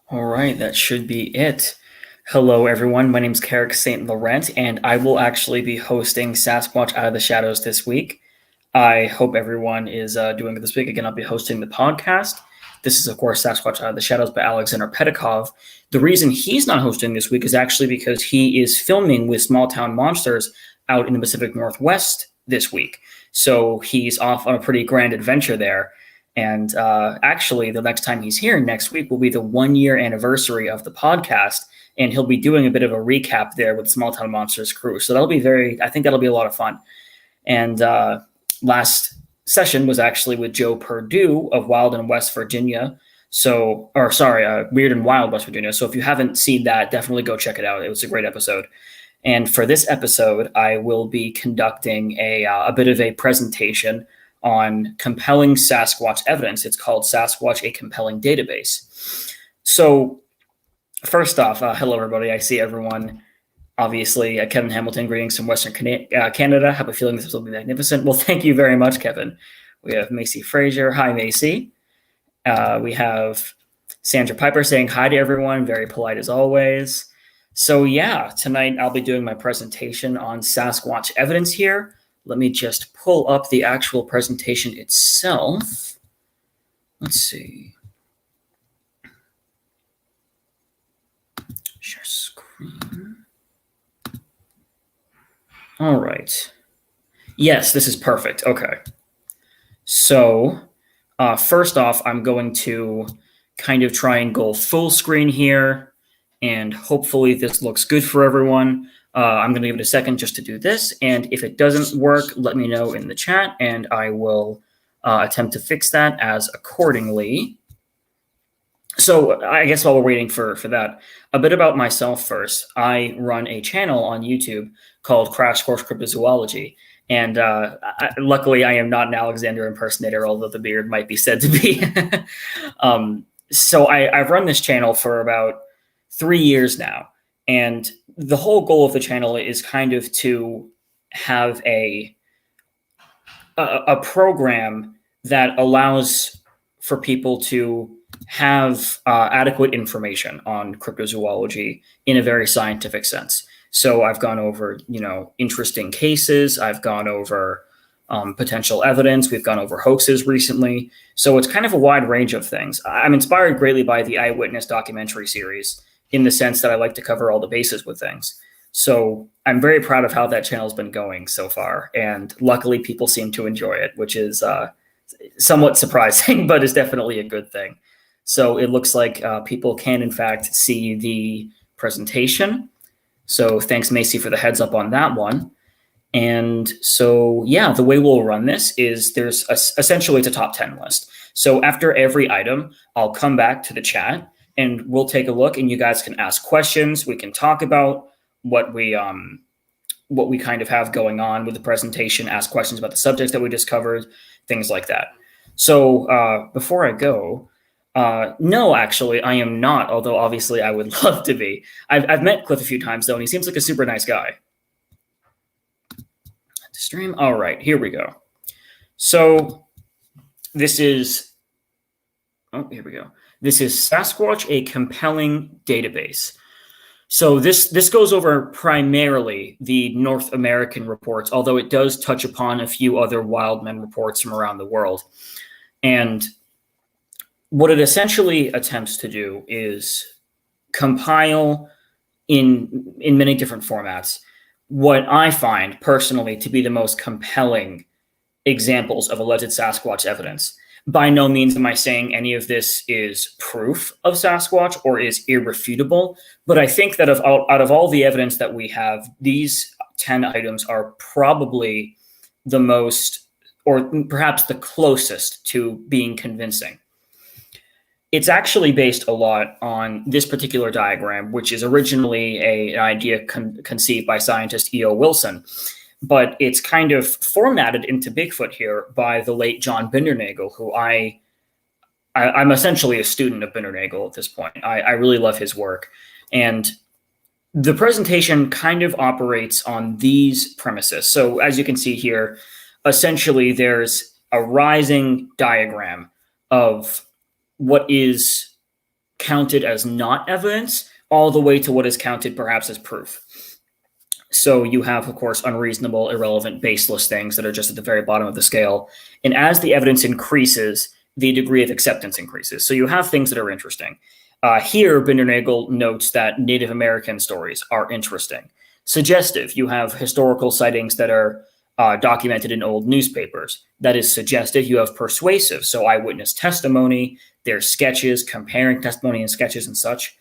All right, that should be it. Hello, everyone. My name is Karac St. Laurent, and I will actually be hosting Sasquatch Out of the Shadows this week. I hope everyone is doing good this week. Again, I'll be hosting the podcast. This is, of course, Sasquatch Out of the Shadows by Alexander Pedikov. The reason he's not hosting this week is actually because he is filming with Small Town Monsters out in the Pacific Northwest this week. So he's off on a pretty grand adventure there. And actually, the next time he's here next week will be the 1 year anniversary of the podcast. And he'll be doing a bit of a recap there with Small Town Monsters crew. So I think that'll be a lot of fun. And last session was actually with Joe Perdue of Wild and West Virginia. Weird and Wild West Virginia. So if you haven't seen that, definitely go check it out. It was a great episode. And for this episode, I will be conducting a bit of a presentation on compelling Sasquatch evidence. It's called Sasquatch, a Compelling Database. So first off, hello, everybody. I see everyone. Obviously, Kevin Hamilton, greetings from Western Canada. Have a feeling this will be magnificent. Well, thank you very much, Kevin. We have Macy Frazier. Hi, Macy. We have Sandra Piper saying hi to everyone. Very polite as always. So yeah, tonight I'll be doing my presentation on Sasquatch evidence here. Let me just pull up the actual presentation itself. Let's see. Share screen. All right. Yes, this is perfect. Okay. So first off, I'm going to kind of try and go full screen here, and hopefully this looks good for everyone. I'm going to give it a second just to do this, and if it doesn't work, let me know in the chat, and I will attempt to fix that as accordingly. So I guess while we're waiting for that, a bit about myself first. I run a channel on YouTube called Crash Course Cryptozoology, and luckily I am not an Alexander impersonator, although the beard might be said to be. So I've run this channel for about 3 years now, and the whole goal of the channel is kind of to have a program that allows for people to have adequate information on cryptozoology in a very scientific sense. So I've gone over, interesting cases. I've gone over potential evidence. We've gone over hoaxes recently. So it's kind of a wide range of things. I'm inspired greatly by the Eyewitness documentary series, in the sense that I like to cover all the bases with things. So I'm very proud of how that channel's been going so far. And luckily people seem to enjoy it, which is somewhat surprising, but is definitely a good thing. So it looks like people can, in fact, see the presentation. So thanks, Macy, for the heads up on that one. And so, yeah, the way we'll run this is essentially it's a top 10 list. So after every item, I'll come back to the chat, and we'll take a look, and you guys can ask questions. We can talk about what we kind of have going on with the presentation, ask questions about the subjects that we just covered, things like that. So before I go, no, actually, I am not, although obviously I would love to be. I've met Cliff a few times, though, and he seems like a super nice guy. Stream. All right, here we go. So this is, here we go. This is Sasquatch, a Compelling Database. So this goes over primarily the North American reports, although it does touch upon a few other Wildmen reports from around the world. And what it essentially attempts to do is compile in many different formats what I find personally to be the most compelling examples of alleged Sasquatch evidence. By no means am I saying any of this is proof of Sasquatch or is irrefutable, but I think that out of all the evidence that we have, these 10 items are probably the most, or perhaps the closest to being convincing. It's actually based a lot on this particular diagram, which is originally an idea conceived by scientist E.O. Wilson, but it's kind of formatted into Bigfoot here by the late John Bindernagel, who I'm essentially a student of Bindernagel at this point. I really love his work. And the presentation kind of operates on these premises. So as you can see here, essentially there's a rising diagram of what is counted as not evidence all the way to what is counted perhaps as proof. So you have, of course, unreasonable, irrelevant, baseless things that are just at the very bottom of the scale. And as the evidence increases, the degree of acceptance increases. So you have things that are interesting. Here, Bindernagel notes that Native American stories are interesting. Suggestive, you have historical sightings that are documented in old newspapers. That is suggestive. You have persuasive, so eyewitness testimony, there's sketches, comparing testimony and sketches and such.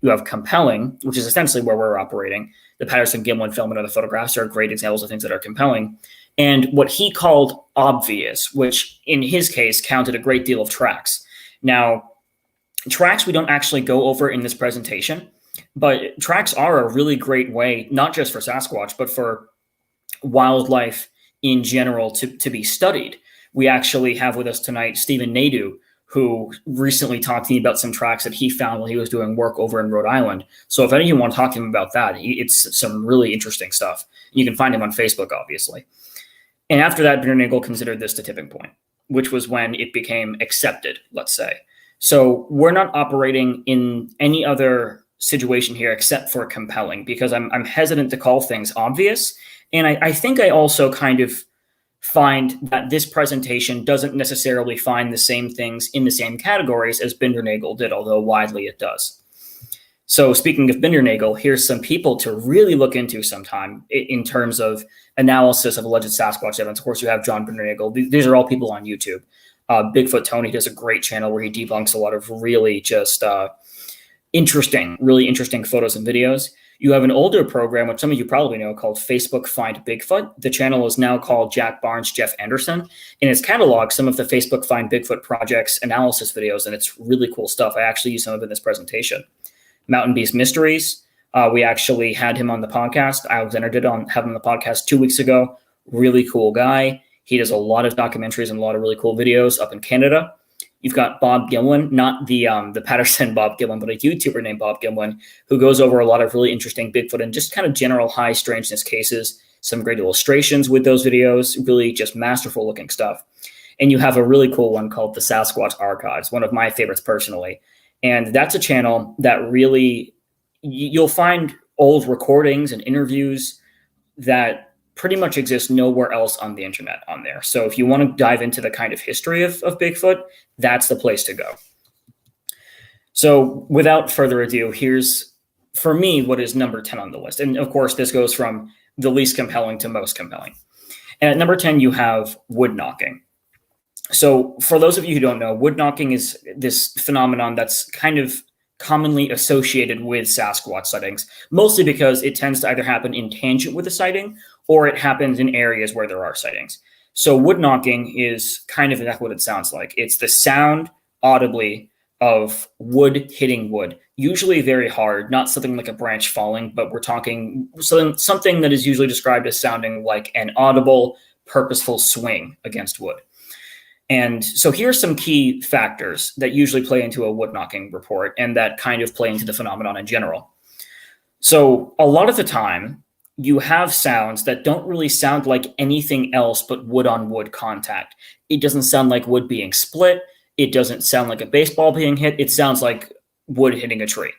You have compelling, which is essentially where we're operating. The Patterson-Gimlin film and other photographs are great examples of things that are compelling. And what he called obvious, which in his case counted a great deal of tracks. Now, tracks we don't actually go over in this presentation, but tracks are a really great way, not just for Sasquatch, but for wildlife in general to be studied. We actually have with us tonight Stephen Nadeau, who recently talked to me about some tracks that he found while he was doing work over in Rhode Island. So if any of you want to talk to him about that, it's some really interesting stuff. You can find him on Facebook, obviously. And after that, Bindernagel considered this the tipping point, which was when it became accepted, let's say. So we're not operating in any other situation here except for compelling, because I'm hesitant to call things obvious. And I think I also kind of find that this presentation doesn't necessarily find the same things in the same categories as Bindernagel did, although widely it does. So speaking of Bindernagel, here's some people to really look into sometime in terms of analysis of alleged Sasquatch evidence. Of course, you have John Bindernagel. These are all people on YouTube. Bigfoot Tony does a great channel where he debunks a lot of really just really interesting photos and videos. You have an older program, which some of you probably know, called Facebook Find Bigfoot. The channel is now called Jack Barnes, Jeff Anderson, and it's cataloged some of the Facebook Find Bigfoot project's analysis videos, and it's really cool stuff. I actually use some of it in this presentation. Mountain Beast Mysteries. We actually had him on the podcast. Alexander did have him on the podcast 2 weeks ago. Really cool guy. He does a lot of documentaries and a lot of really cool videos up in Canada. You've got Bob Gimlin, not the Patterson Bob Gimlin, but a YouTuber named Bob Gimlin, who goes over a lot of really interesting Bigfoot and just kind of general high strangeness cases, some great illustrations with those videos, really just masterful looking stuff. And you have a really cool one called the Sasquatch Archives, one of my favorites personally. And that's a channel that really, you'll find old recordings and interviews that pretty much exist nowhere else on the internet on there. So if you want to dive into the kind of history of Bigfoot, that's the place to go. So without further ado, here's, for me, what is number 10 on the list. And of course, this goes from the least compelling to most compelling. And at number 10, you have wood knocking. So for those of you who don't know, wood knocking is this phenomenon that's kind of commonly associated with Sasquatch sightings, mostly because it tends to either happen in tangent with a sighting or it happens in areas where there are sightings. So wood knocking is kind of exactly what it sounds like. It's the sound audibly of wood hitting wood, usually very hard, not something like a branch falling, but we're talking something that is usually described as sounding like an audible, purposeful swing against wood. And so here's some key factors that usually play into a wood knocking report and that kind of play into the phenomenon in general. So a lot of the time, you have sounds that don't really sound like anything else but wood on wood contact. It doesn't sound like wood being split. It doesn't sound like a baseball being hit. It sounds like wood hitting a tree.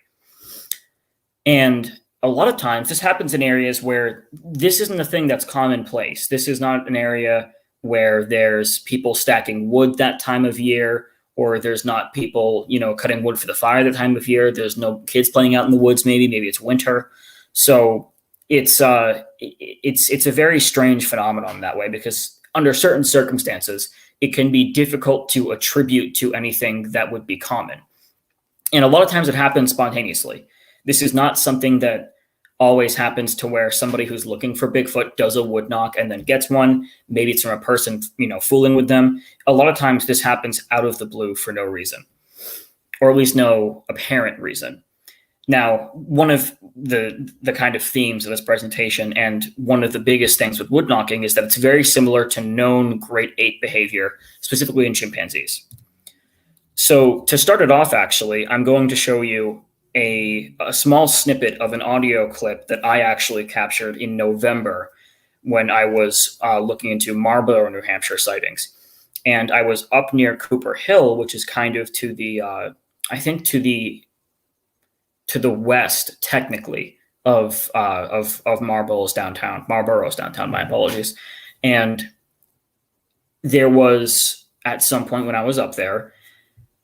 And a lot of times this happens in areas where this isn't a thing that's commonplace. This is not an area where there's people stacking wood that time of year, or there's not people, cutting wood for the fire that time of year. There's no kids playing out in the woods. Maybe it's winter. So it's a very strange phenomenon that way, because under certain circumstances, it can be difficult to attribute to anything that would be common. And a lot of times it happens spontaneously. This is not something that always happens to where somebody who's looking for Bigfoot does a wood knock and then gets one. Maybe it's from a person, fooling with them. A lot of times this happens out of the blue for no reason, or at least no apparent reason. Now, one of the kind of themes of this presentation, and one of the biggest things with wood knocking, is that it's very similar to known great ape behavior, specifically in chimpanzees. So to start it off, actually, I'm going to show you a small snippet of an audio clip that I actually captured in November when I was looking into Marlborough, New Hampshire sightings. And I was up near Cooper Hill, which is kind of to the, to the to the west, technically, of Marlborough's downtown. My apologies. And there was, at some point when I was up there,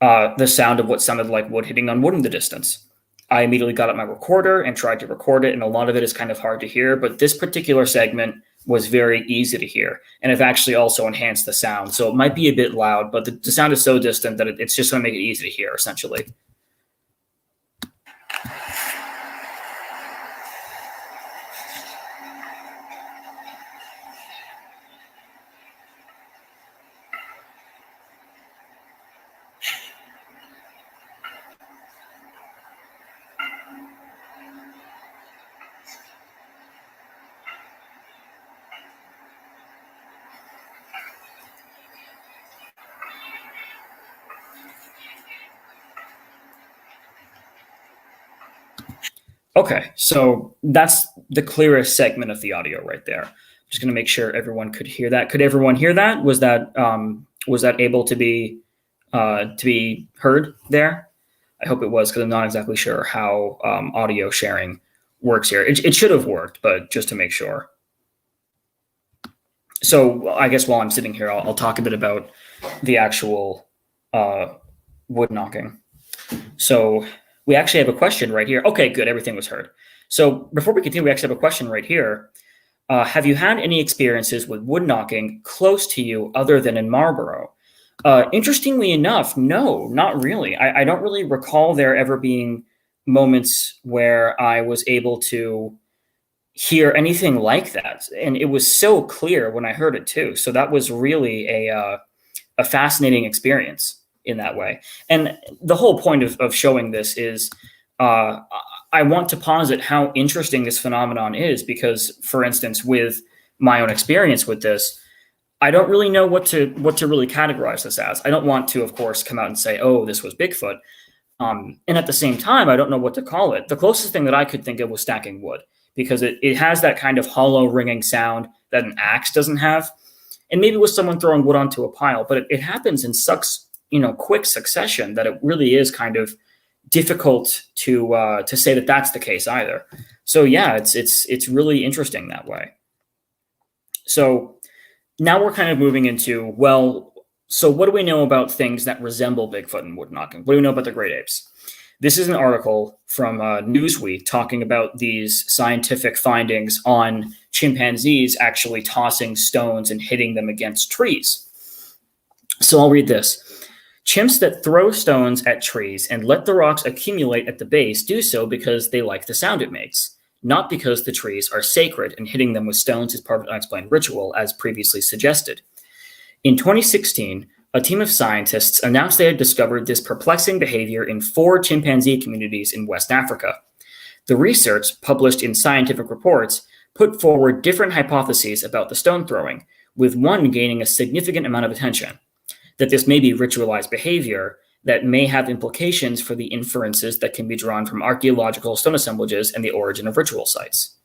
the sound of what sounded like wood hitting on wood in the distance. I immediately got out my recorder and tried to record it, and a lot of it is kind of hard to hear, but this particular segment was very easy to hear, and I've actually also enhanced the sound. So it might be a bit loud, but the sound is so distant that it's just going to make it easy to hear, essentially. Okay, so that's the clearest segment of the audio right there. Just going to make sure everyone could hear that. Could everyone hear that? Was that able to be heard there? I hope it was, because I'm not exactly sure how audio sharing works here. It should have worked, but just to make sure. So I guess while I'm sitting here, I'll talk a bit about the actual wood knocking. So we actually have a question right here. Okay, good. Everything was heard. So before we continue, we actually have a question right here. Have you had any experiences with wood knocking close to you other than in Marlborough? Interestingly enough, no, not really. I don't really recall there ever being moments where I was able to hear anything like that. And it was so clear when I heard it too. So that was really a fascinating experience in that way. And the whole point of showing this is I want to posit how interesting this phenomenon is, because, for instance, with my own experience with this, I don't really know what to really categorize this as. I don't want to, of course, come out and say, oh, this was Bigfoot. And at the same time, I don't know what to call it. The closest thing that I could think of was stacking wood, because it has that kind of hollow ringing sound that an axe doesn't have. And maybe with someone throwing wood onto a pile, but it happens in such quick succession that it really is kind of difficult to say that that's the case either. So yeah, it's really interesting that way. So now we're kind of moving into, well, so what do we know about things that resemble Bigfoot and wood knocking? What do we know about the great apes? This is an article from Newsweek talking about these scientific findings on chimpanzees actually tossing stones and hitting them against trees. So I'll read this. Chimps that throw stones at trees and let the rocks accumulate at the base do so because they like the sound it makes, not because the trees are sacred and hitting them with stones is part of an unexplained ritual, as previously suggested. In 2016, a team of scientists announced they had discovered this perplexing behavior in 4 chimpanzee communities in West Africa. The research, published in scientific reports, put forward different hypotheses about the stone throwing, with one gaining a significant amount of attention: that this may be ritualized behavior that may have implications for the inferences that can be drawn from archaeological stone assemblages and the origin of ritual sites.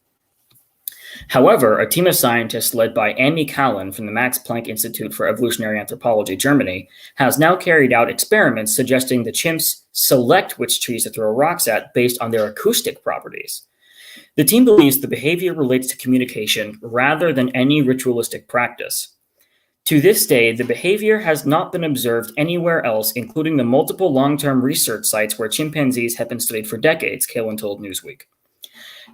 However, a team of scientists led by Annie Callan from the Max Planck Institute for Evolutionary Anthropology, Germany, has now carried out experiments suggesting the chimps select which trees to throw rocks at based on their acoustic properties. The team believes the behavior relates to communication rather than any ritualistic practice. To this day, the behavior has not been observed anywhere else, including the multiple long-term research sites where chimpanzees have been studied for decades, Callan told Newsweek.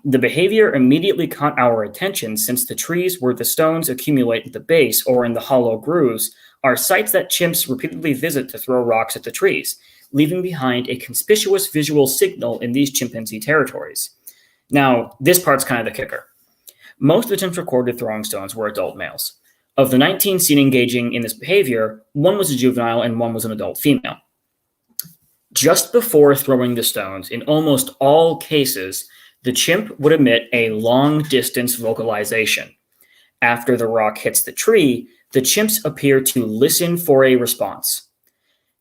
The behavior immediately caught our attention since the trees where the stones accumulate at the base or in the hollow grooves are sites that chimps repeatedly visit to throw rocks at the trees, leaving behind a conspicuous visual signal in these chimpanzee territories. Now, this part's kind of the kicker. Most of the chimps recorded throwing stones were adult males. Of the 19 seen engaging in this behavior, 1 was a juvenile and 1 was an adult female. Just before throwing the stones, in almost all cases, the chimp would emit a long-distance vocalization. After the rock hits the tree, the chimps appear to listen for a response.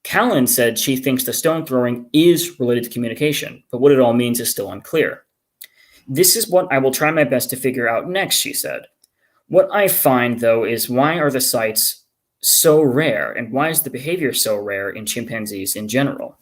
Callan said she thinks the stone throwing is related to communication, but what it all means is still unclear. This is what I will try my best to figure out next, she said. What I find, though, is why are the sites so rare, and why is the behavior so rare in chimpanzees in general?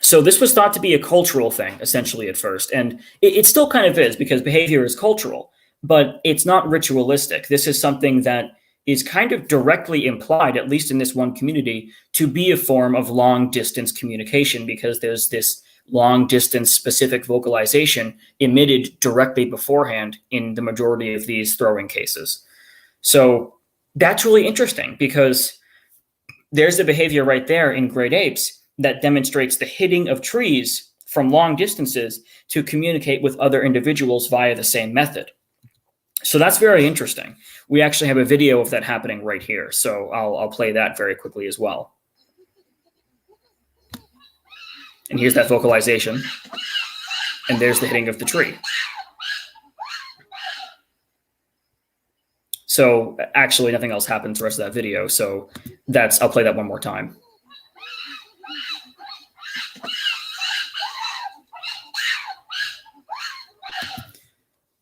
So this was thought to be a cultural thing, essentially, at first. And it still kind of is, because behavior is cultural, but it's not ritualistic. This is something that is kind of directly implied, at least in this one community, to be a form of long-distance communication, because there's this long-distance specific vocalization emitted directly beforehand in the majority of these throwing cases. So that's really interesting, because there's the behavior right there in great apes that demonstrates the hitting of trees from long distances to communicate with other individuals via the same method. So that's very interesting. We actually have a video of that happening right here. So I'll play that very quickly as well. And here's that vocalization. And there's the hitting of the tree. So actually nothing else happens the rest of that video. So I'll play that one more time.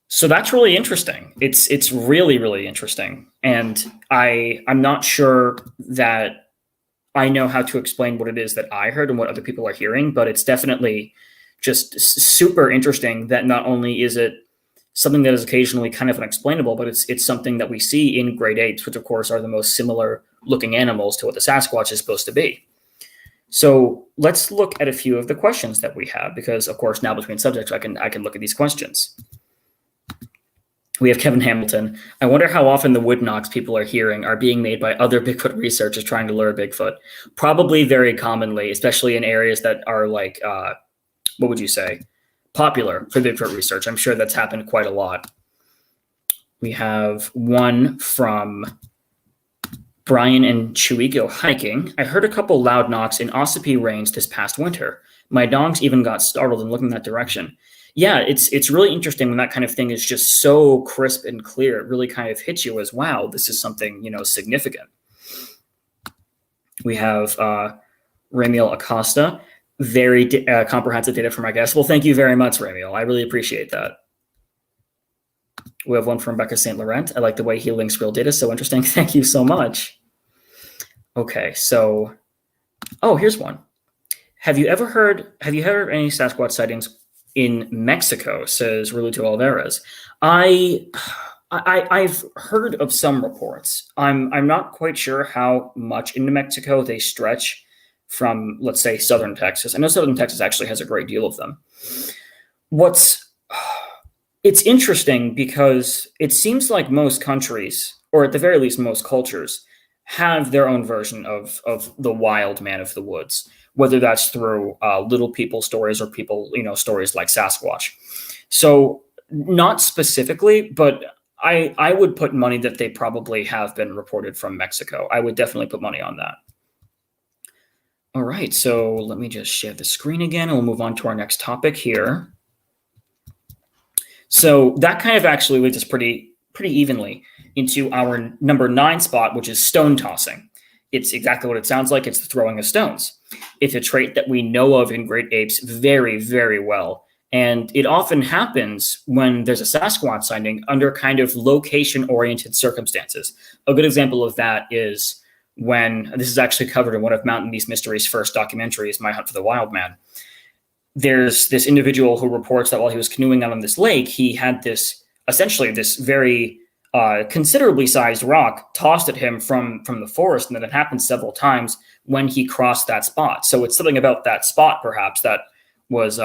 So that's really interesting. It's really, really interesting. And I'm not sure that I know how to explain what it is that I heard and what other people are hearing, but it's definitely just super interesting that not only is it something that is occasionally kind of unexplainable, but it's something that we see in great apes, which of course are the most similar looking animals to what the Sasquatch is supposed to be. So let's look at a few of the questions that we have, because of course now between subjects I can look at these questions. We have Kevin Hamilton. I wonder how often the wood knocks people are hearing are being made by other Bigfoot researchers trying to lure Bigfoot. Probably very commonly, especially in areas that are like, what would you say, popular for Bigfoot research. I'm sure that's happened quite a lot. We have one from Brian and Chewy go hiking. I heard a couple loud knocks in Ossipee Range this past winter. My dogs even got startled and looked in that direction. Yeah, it's really interesting when that kind of thing is just so crisp and clear. It really kind of hits you as, wow, this is something, significant. We have Ramiel Acosta. Very comprehensive data from our guest. Well, thank you very much, Ramiel. I really appreciate that. We have one from Karac St. I like the way he links real data. So interesting. Thank you so much. Okay, so, here's one. Have you heard any Sasquatch sightings in Mexico, says Ruluto Alvarez? I've heard of some reports. I'm not quite sure how much into Mexico they stretch from, let's say, southern Texas. I know southern Texas actually has a great deal of them. It's interesting because it seems like most countries, or at the very least most cultures, have their own version of the wild man of the woods, whether that's through little people stories or people, stories like Sasquatch. So not specifically, but I would put money that they probably have been reported from Mexico. I would definitely put money on that. All right, so let me just share the screen again, and we'll move on to our next topic here. So that kind of actually leads us pretty evenly into our number 9 spot, which is stone tossing. It's exactly what it sounds like. It's the throwing of stones. It's a trait that we know of in great apes very, very well. And it often happens when there's a Sasquatch sighting under kind of location-oriented circumstances. A good example of that is when, this is actually covered in one of Mountain Beast Mystery's first documentaries, My Hunt for the Wild Man. There's this individual who reports that while he was canoeing out on this lake, he had this very considerably sized rock tossed at him from the forest, and that it happened several times when he crossed that spot. So it's something about that spot, perhaps, that was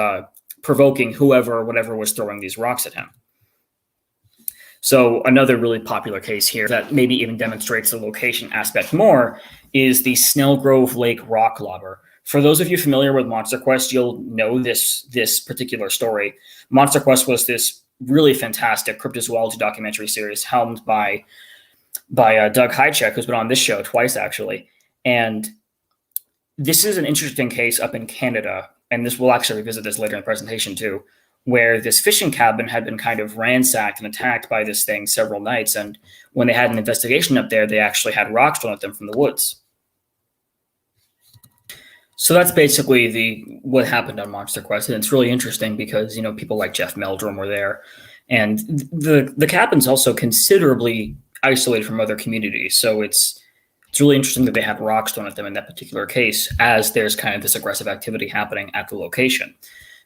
provoking whoever or whatever was throwing these rocks at him. So another really popular case here that maybe even demonstrates the location aspect more is the Snellgrove Lake rock lobber. For those of you familiar with Monster Quest, you'll know this particular story. Monster Quest was this really fantastic cryptozoology documentary series helmed by Doug Hychek, who's been on this show twice, actually. And this is an interesting case up in Canada, and we'll actually revisit this later in the presentation too, where this fishing cabin had been kind of ransacked and attacked by this thing several nights. And when they had an investigation up there, they actually had rocks thrown at them from the woods. So that's basically what happened on Monster Quest. And it's really interesting because, people like Jeff Meldrum were there. And the cabin's also considerably isolated from other communities. So it's It's really interesting that they had rocks thrown at them in that particular case, as there's kind of this aggressive activity happening at the location.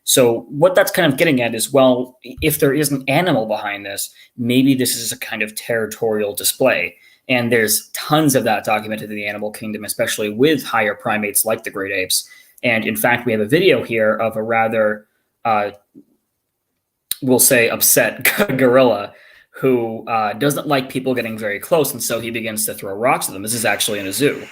So what that's kind of getting at is, well, if there is an animal behind this, maybe this is a kind of territorial display. And there's tons of that documented in the animal kingdom, especially with higher primates like the great apes. And in fact, we have a video here of a rather, we'll say, upset gorilla who doesn't like people getting very close. And so he begins to throw rocks at them. This is actually in a zoo.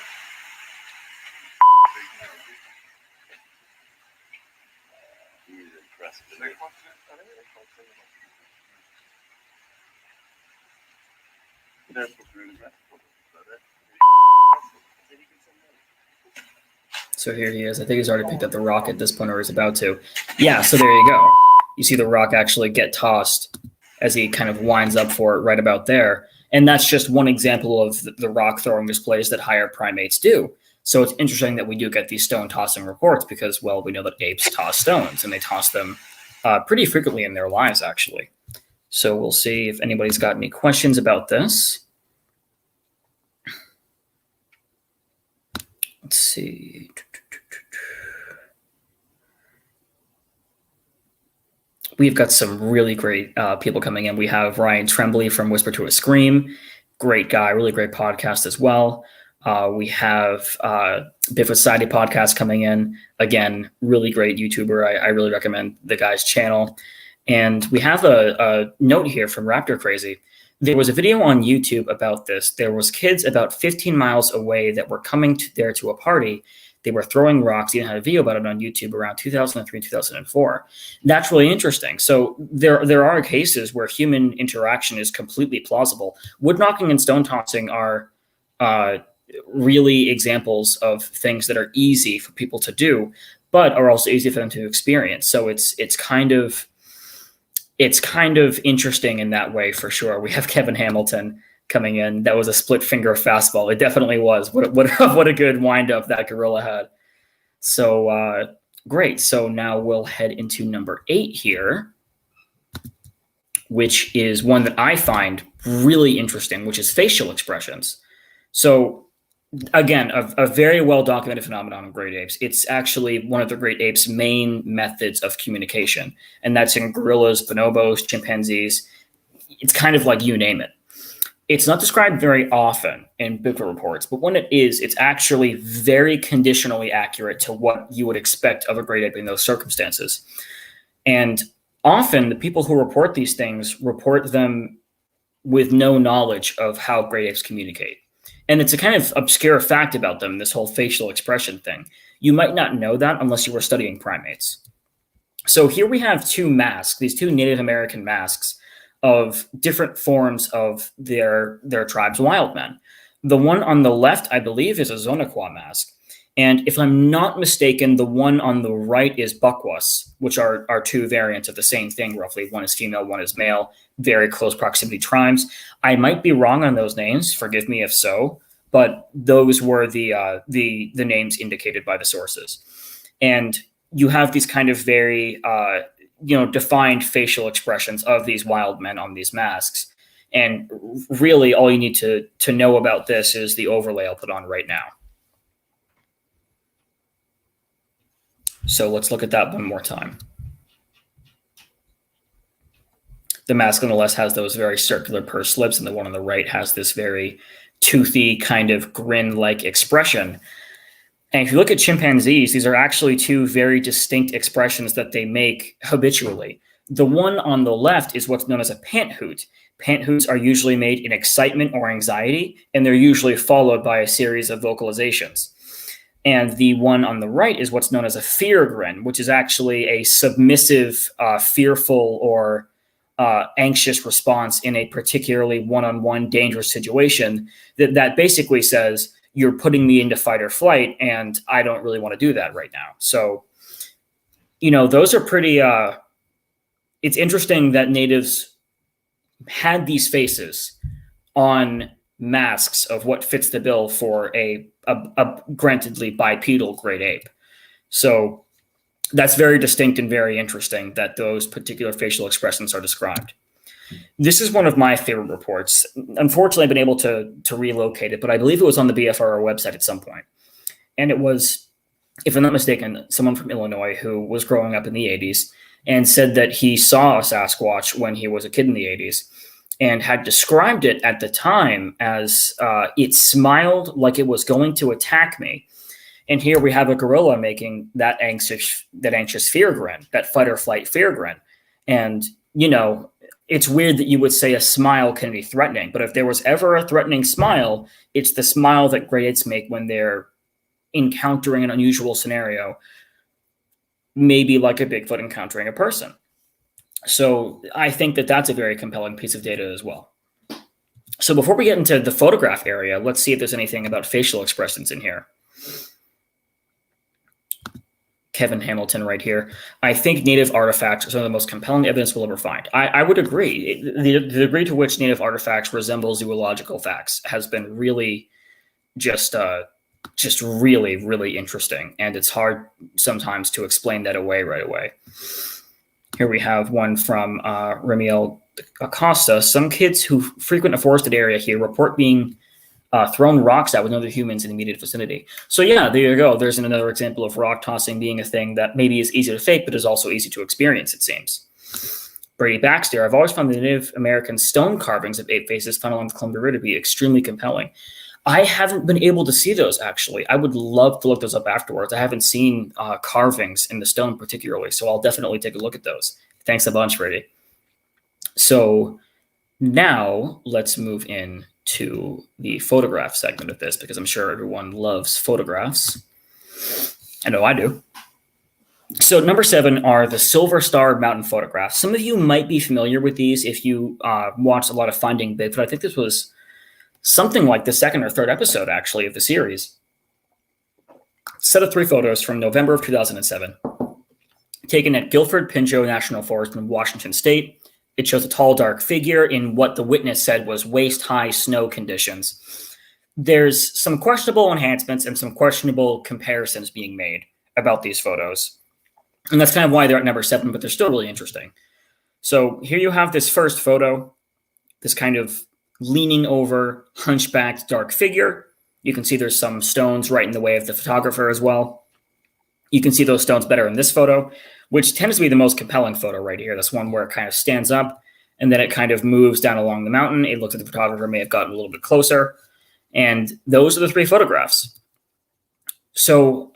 So here he is. I think he's already picked up the rock at this point, or he's about to. Yeah, so there you go. You see the rock actually get tossed as he kind of winds up for it right about there. And that's just one example of the rock throwing displays that higher primates do. So it's interesting that we do get these stone tossing reports because, well, we know that apes toss stones, and they toss them pretty frequently in their lives, actually. So we'll see if anybody's got any questions about this. Let's see. We've got some really great people coming in. We have Ryan Tremblay from Whisper to a Scream. Great guy, really great podcast as well. We have Bigfoot Society podcast coming in. Again, really great YouTuber. I really recommend the guy's channel. And we have a note here from Raptor Crazy. There was a video on YouTube about this. There was kids about 15 miles away that were coming there to a party. They were throwing rocks. You had a video about it on YouTube around 2003, 2004. That's really interesting. So there are cases where human interaction is completely plausible. Wood knocking and stone tossing are really examples of things that are easy for people to do, but are also easy for them to experience. So it's kind of interesting in that way, for sure. We have Kevin Hamilton coming in. That was a split finger fastball. It definitely was. What a good windup that gorilla had. So great. So now we'll head into number 8 here, which is one that I find really interesting, which is facial expressions. So again, a very well documented phenomenon in great apes. It's actually one of the great apes' main methods of communication, and that's in gorillas, bonobos, chimpanzees. It's kind of like you name it. It's not described very often in Bigfoot reports, but when it is, it's actually very conditionally accurate to what you would expect of a great ape in those circumstances. And often the people who report these things report them with no knowledge of how great apes communicate. And it's a kind of obscure fact about them, this whole facial expression thing. You might not know that unless you were studying primates. So here we have two masks, these two Native American masks of different forms of their tribe's wild men. The one on the left, I believe, is a Zonaquah mask. And if I'm not mistaken, the one on the right is Bakwas, which are two variants of the same thing, roughly. One is female, one is male, very close proximity tribes. I might be wrong on those names, forgive me if so, but those were the names indicated by the sources. And you have these kind of very defined facial expressions of these wild men on these masks. And really all you need to know about this is the overlay I'll put on right now. So let's look at that one more time. The mask on the left has those very circular pursed lips, and the one on the right has this very toothy kind of grin-like expression. And if you look at chimpanzees, these are actually two very distinct expressions that they make habitually. The one on the left is what's known as a pant hoot. Pant hoots are usually made in excitement or anxiety, and they're usually followed by a series of vocalizations. And the one on the right is what's known as a fear grin, which is actually a submissive, fearful, or anxious response in a particularly one-on-one dangerous situation that basically says, you're putting me into fight or flight, and I don't really want to do that right now. So, those are pretty, it's interesting that natives had these faces on masks of what fits the bill for a grantedly bipedal great ape. So that's very distinct and very interesting that those particular facial expressions are described. This is one of my favorite reports. Unfortunately, I've been able to relocate it, but I believe it was on the BFRO website at some point. And it was, if I'm not mistaken, someone from Illinois who was growing up in the 80s and said that he saw a Sasquatch when he was a kid in the 80s and had described it at the time as it smiled like it was going to attack me. And here we have a gorilla making that anxious fear grin, that fight or flight fear grin. And, you know, it's weird that you would say a smile can be threatening, but if there was ever a threatening smile, it's the smile that gray apes make when they're encountering an unusual scenario, maybe like a Bigfoot encountering a person. So I think that that's a very compelling piece of data as well. So before we get into the photograph area, let's see if there's anything about facial expressions in here. Kevin Hamilton right here. I think native artifacts are some of the most compelling evidence we'll ever find. I would agree. The degree to which native artifacts resemble zoological facts has been really just really, really interesting. And it's hard sometimes to explain that away right away. Here we have one from Ramiel Acosta. Some kids who frequent a forested area here report being thrown rocks at with other humans in the immediate vicinity. So yeah, there you go. There's another example of rock tossing being a thing that maybe is easy to fake, but is also easy to experience, it seems. Brady Baxter, I've always found the Native American stone carvings of ape faces found along the Columbia River to be extremely compelling. I haven't been able to see those, actually. I would love to look those up afterwards. I haven't seen carvings in the stone particularly, so I'll definitely take a look at those. Thanks a bunch, Brady. So now let's move in to the photograph segment of this, because I'm sure everyone loves photographs. I know I do. So number 7 are the Silver Star Mountain photographs. Some of you might be familiar with these if you watched a lot of Finding Bigfoot. I think this was something like the 2nd or 3rd episode, actually, of the series. Set of 3 photos from November of 2007, taken at Guilford Pinchot National Forest in Washington State. It shows a tall, dark figure in what the witness said was waist-high snow conditions. There's some questionable enhancements and some questionable comparisons being made about these photos. And that's kind of why they're at number 7, but they're still really interesting. So here you have this first photo, this kind of leaning over, hunchbacked, dark figure. You can see there's some stones right in the way of the photographer as well. You can see those stones better in this photo, which tends to be the most compelling photo right here. This one where it kind of stands up and then it kind of moves down along the mountain. It looks like the photographer may have gotten a little bit closer. And those are the 3 photographs. So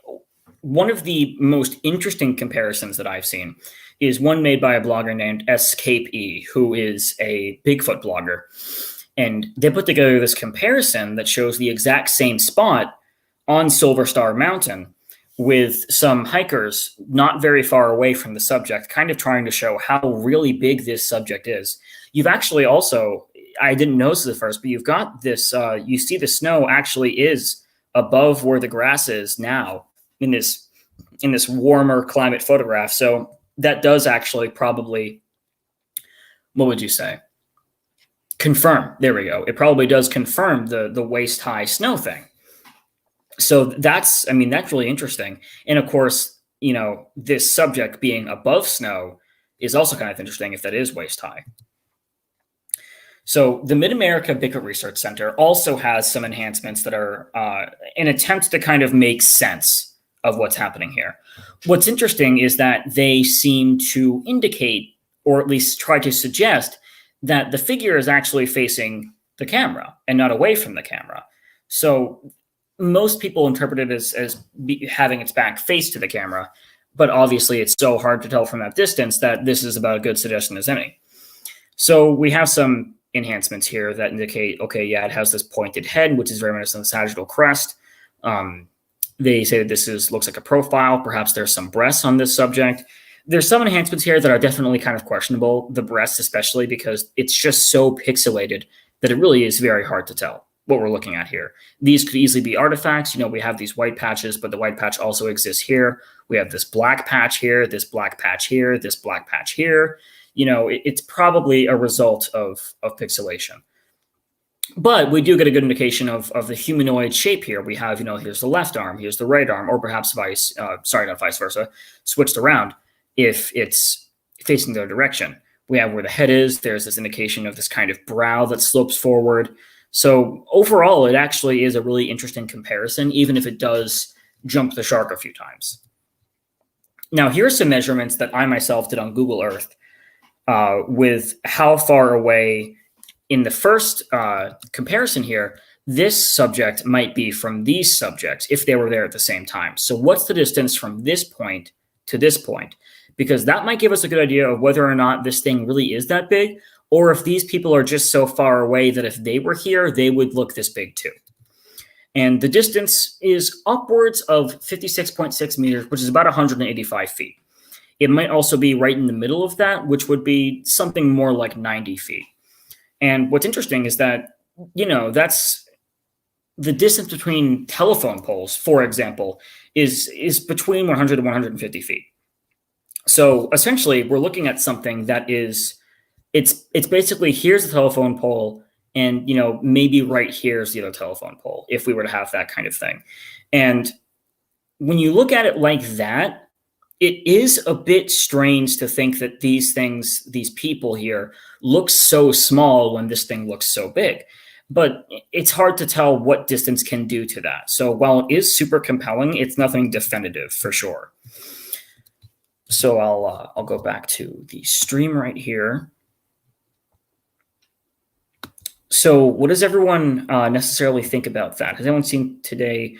one of the most interesting comparisons that I've seen is one made by a blogger named Escape E, who is a Bigfoot blogger. And they put together this comparison that shows the exact same spot on Silver Star Mountain with some hikers not very far away from the subject, kind of trying to show how really big this subject is. You've actually also, I didn't notice it at first, but you've got this, you see the snow actually is above where the grass is now in this warmer climate photograph. So that does actually probably, what would you say? Confirm. There we go. It probably does confirm the waist high snow thing. So that's really interesting. And of course, you know, this subject being above snow is also kind of interesting if that is waist high. So the Mid-America Bigfoot Research Center also has some enhancements that are an attempt to kind of make sense of what's happening here. What's interesting is that they seem to indicate, or at least try to suggest, that the figure is actually facing the camera and not away from the camera. So most people interpret it as having its back face to the camera, but obviously it's so hard to tell from that distance that this is about a good suggestion as any. So we have some enhancements here that indicate, okay, yeah, it has this pointed head, which is very much on the sagittal crest. They say that this looks like a profile. Perhaps there's some breasts on this subject. There's some enhancements here that are definitely kind of questionable, the breasts especially, because it's just so pixelated that it really is very hard to tell what we're looking at here. These could easily be artifacts. You know, we have these white patches, but the white patch also exists here. We have this black patch here, this black patch here, this black patch here. You know, it's probably a result of pixelation. But we do get a good indication of the humanoid shape here. We have, you know, here's the left arm, here's the right arm, or perhaps not vice versa, switched around if it's facing the other direction. We have where the head is. There's this indication of this kind of brow that slopes forward. So overall, it actually is a really interesting comparison, even if it does jump the shark a few times. Now, here are some measurements that I myself did on Google Earth with how far away in the first comparison here this subject might be from these subjects if they were there at the same time. So what's the distance from this point to this point? Because that might give us a good idea of whether or not this thing really is that big, or if these people are just so far away that if they were here, they would look this big too. And the distance is upwards of 56.6 meters, which is about 185 feet. It might also be right in the middle of that, which would be something more like 90 feet. And what's interesting is that, that's the distance between telephone poles, for example, is between 100 and 150 feet. So essentially, we're looking at something that is, it's basically, here's the telephone pole, and maybe right here's the other telephone pole, if we were to have that kind of thing. And when you look at it like that, it is a bit strange to think that these people here, look so small when this thing looks so big. But it's hard to tell what distance can do to that. So while it is super compelling, it's nothing definitive for sure. So I'll go back to the stream right here. So what does everyone necessarily think about that? Has anyone seen today?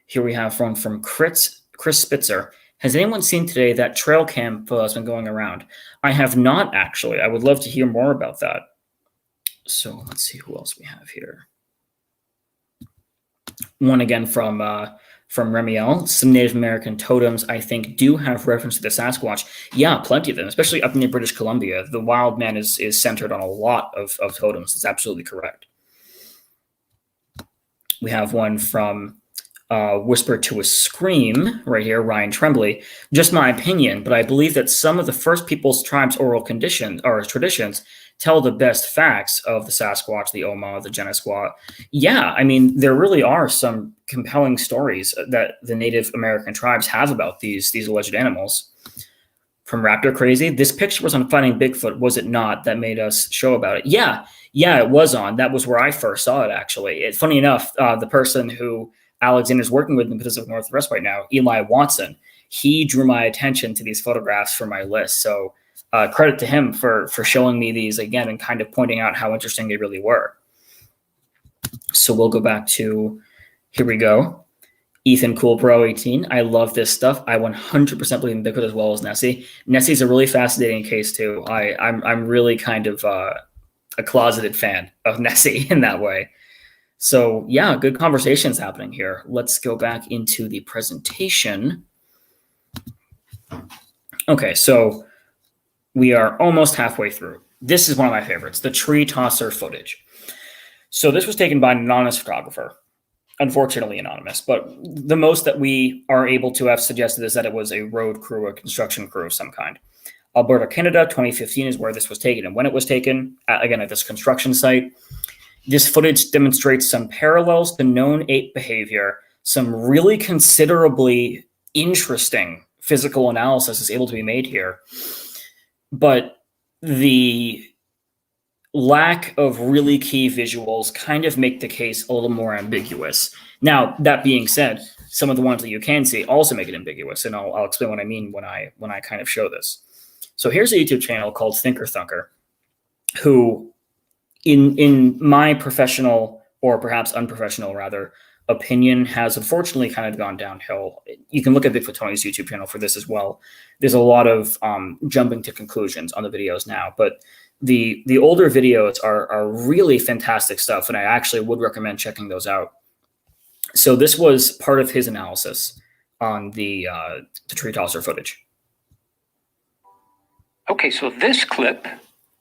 Here we have one from Chris Spitzer. Has anyone seen today that trail cam photo that's been going around? I have not, actually. I would love to hear more about that. So let's see who else we have here. One again from Remiel. Some Native American totems, I think, do have reference to the Sasquatch. Yeah, plenty of them, especially up near British Columbia. The wild man is centered on a lot of totems. That's absolutely correct. We have one from Whisper to a Scream right here, Ryan Tremblay. Just my opinion, but I believe that some of the first people's tribes' oral traditions tell the best facts of the Sasquatch, the Oma, the Genesquat. Yeah, I mean, there really are some compelling stories that the Native American tribes have about these alleged animals. From Raptor Crazy, this picture was on Finding Bigfoot, was it not, that made us show about it? Yeah, it was on. That was where I first saw it, actually. Funny enough, the person who Alexander's working with in the Pacific Northwest right now, Eli Watson, he drew my attention to these photographs for my list. So credit to him for showing me these again and kind of pointing out how interesting they really were. So we'll go back to, here we go. Ethan Cool Pro 18. I love this stuff. I 100% believe in Bigfoot as well as Nessie. Nessie's a really fascinating case too. I'm really kind of a closeted fan of Nessie in that way. So yeah, good conversations happening here. Let's go back into the presentation. Okay, so we are almost halfway through. This is one of my favorites, the tree tosser footage. So this was taken by an anonymous photographer, unfortunately anonymous, but the most that we are able to have suggested is that it was a road crew, a construction crew of some kind. Alberta, Canada, 2015 is where this was taken and when it was taken, again, at this construction site. This footage demonstrates some parallels to known ape behavior. Some really considerably interesting physical analysis is able to be made here. But the lack of really key visuals kind of make the case a little more ambiguous. Now, that being said, some of the ones that you can see also make it ambiguous, and I'll explain what I mean when I kind of show this. So here's a YouTube channel called Thinker Thunker, who in my professional, or perhaps unprofessional rather, opinion has unfortunately kind of gone downhill. You can look at Bigfoot Tony's YouTube channel for this as well. There's a lot of jumping to conclusions on the videos now, but the older videos are really fantastic stuff, and I actually would recommend checking those out. So this was part of his analysis on the tree tosser footage. Okay, so this clip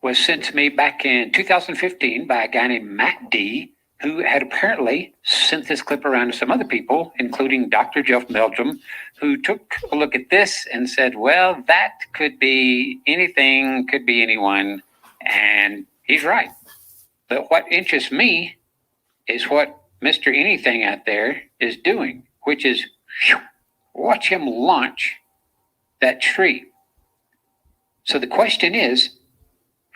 was sent to me back in 2015 by a guy named Matt D, who had apparently sent this clip around to some other people, including Dr. Jeff Meldrum, who took a look at this and said, well, that could be anything, could be anyone, and he's right. But what interests me is what Mr. Anything out there is doing, which is watch him launch that tree. So the question is,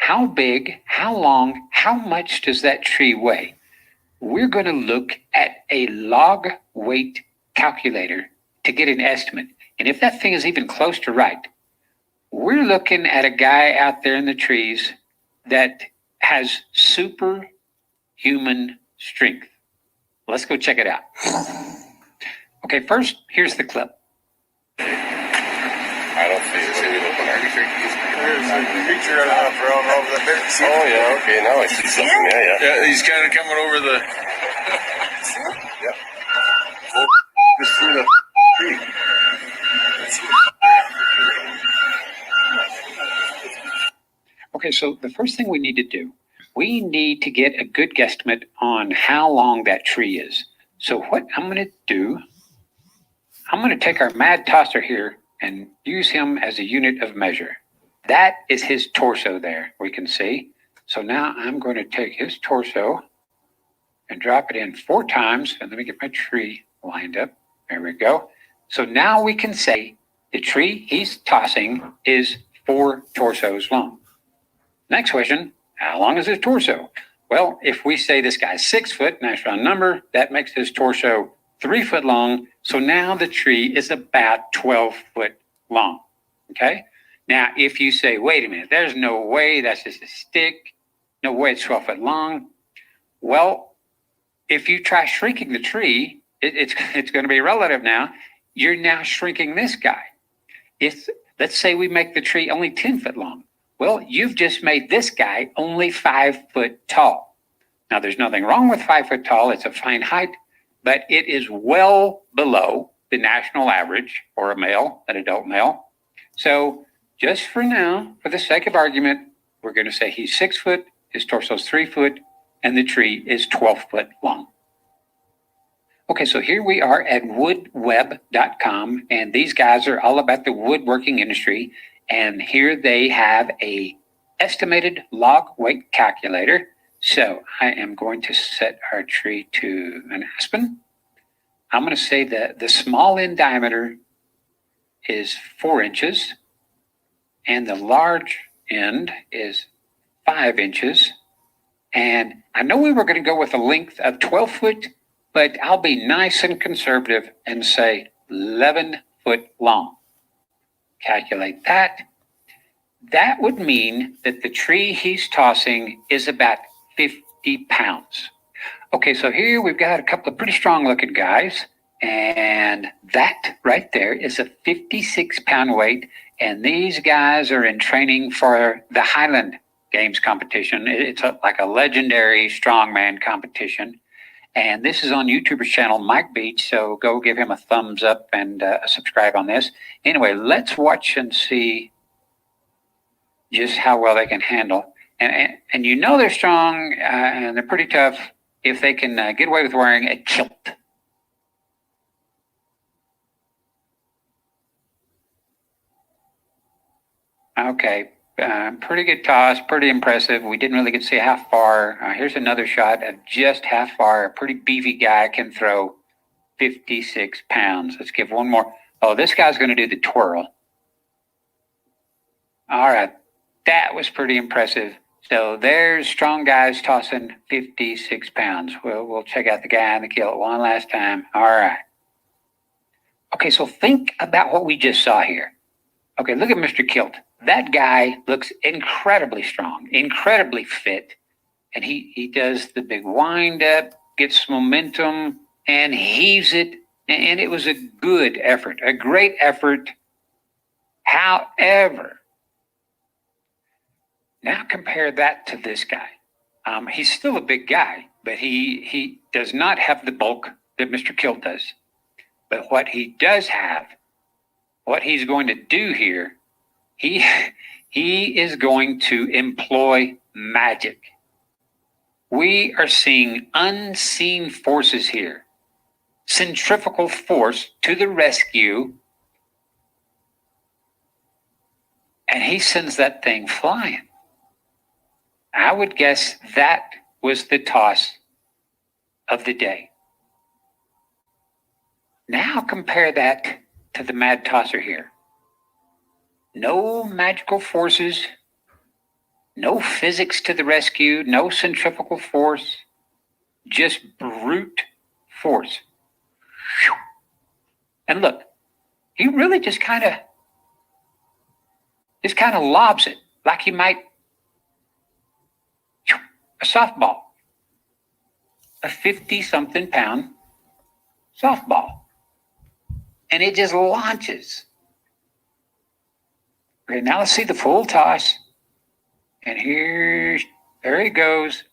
how big, how long, how much does that tree weigh? We're going to look at a log weight calculator to get an estimate. And if that thing is even close to right, we're looking at a guy out there in the trees that has superhuman strength. Let's go check it out. Okay, first, here's the clip. I don't see it. There's a creature thrown over the bed. Oh, yeah, okay, now I see something. Yeah. Yeah, he's kind of coming over the. Yep. Oh, just through the tree. Okay, so the first thing we need to do, we need to get a good guesstimate on how long that tree is. So what I'm going to do, I'm going to take our mad tosser here and use him as a unit of measure. That is his torso there, we can see. So now I'm going to take his torso and drop it in 4 times. And let me get my tree lined up. There we go. So now we can say the tree he's tossing is 4 torsos long. Next question, how long is his torso? Well, if we say this guy's 6 foot, nice round number, that makes his torso 3 foot long. So now the tree is about 12 foot long. Okay? Now, if you say, wait a minute, there's no way, that's just a stick. No way it's 12 foot long. Well, if you try shrinking the tree, it's going to be relative now. You're now shrinking this guy. Let's say we make the tree only 10 foot long. Well, you've just made this guy only 5 foot tall. Now, there's nothing wrong with 5 foot tall. It's a fine height, but it is well below the national average for a male, an adult male. So just for now, for the sake of argument, we're going to say he's 6 foot, his torso is 3 foot, and the tree is 12 foot long. Okay, so here we are at woodweb.com, and these guys are all about the woodworking industry. And here they have a estimated log weight calculator. So I am going to set our tree to an aspen. I'm going to say that the small end diameter is 4 inches and the large end is 5 inches. And I know we were going to go with a length of 12 foot, but I'll be nice and conservative and say 11 foot long. Calculate that. That would mean that the tree he's tossing is about 50 pounds. Okay, so here we've got a couple of pretty strong looking guys, and that right there is a 56-pound weight, and these guys are in training for the Highland Games competition. It's like a legendary strongman competition. And this is on YouTuber's channel, Mike Beach. So go give him a thumbs up and subscribe on this. Anyway, let's watch and see just how well they can handle. And you know they're strong and they're pretty tough if they can get away with wearing a kilt. Okay, pretty good toss, pretty impressive. We didn't really get to see how far. Here's another shot of just how far a pretty beefy guy can throw 56 pounds. Let's give one more. Oh, this guy's going to do the twirl. All right, that was pretty impressive. So there's strong guys tossing 56 pounds. We'll check out the guy in the kilt one last time. All right. Okay, so think about what we just saw here. Okay, look at Mr. Kilt. That guy looks incredibly strong, incredibly fit. And he does the big wind up, gets momentum, and heaves it. And it was a good effort, a great effort. However, now compare that to this guy. He's still a big guy, but he does not have the bulk that Mr. Kilt does. But what he does have, what he's going to do here, he is going to employ magic. We are seeing unseen forces here. Centrifugal force to the rescue. And he sends that thing flying. I would guess that was the toss of the day. Now compare that to the mad tosser here. No magical forces, No physics to the rescue, no centrifugal force, just brute force. And look, he really just kind of lobs it like he might a softball, a 50-something pound softball. And it just launches. Okay, now let's see the full toss. And there he goes.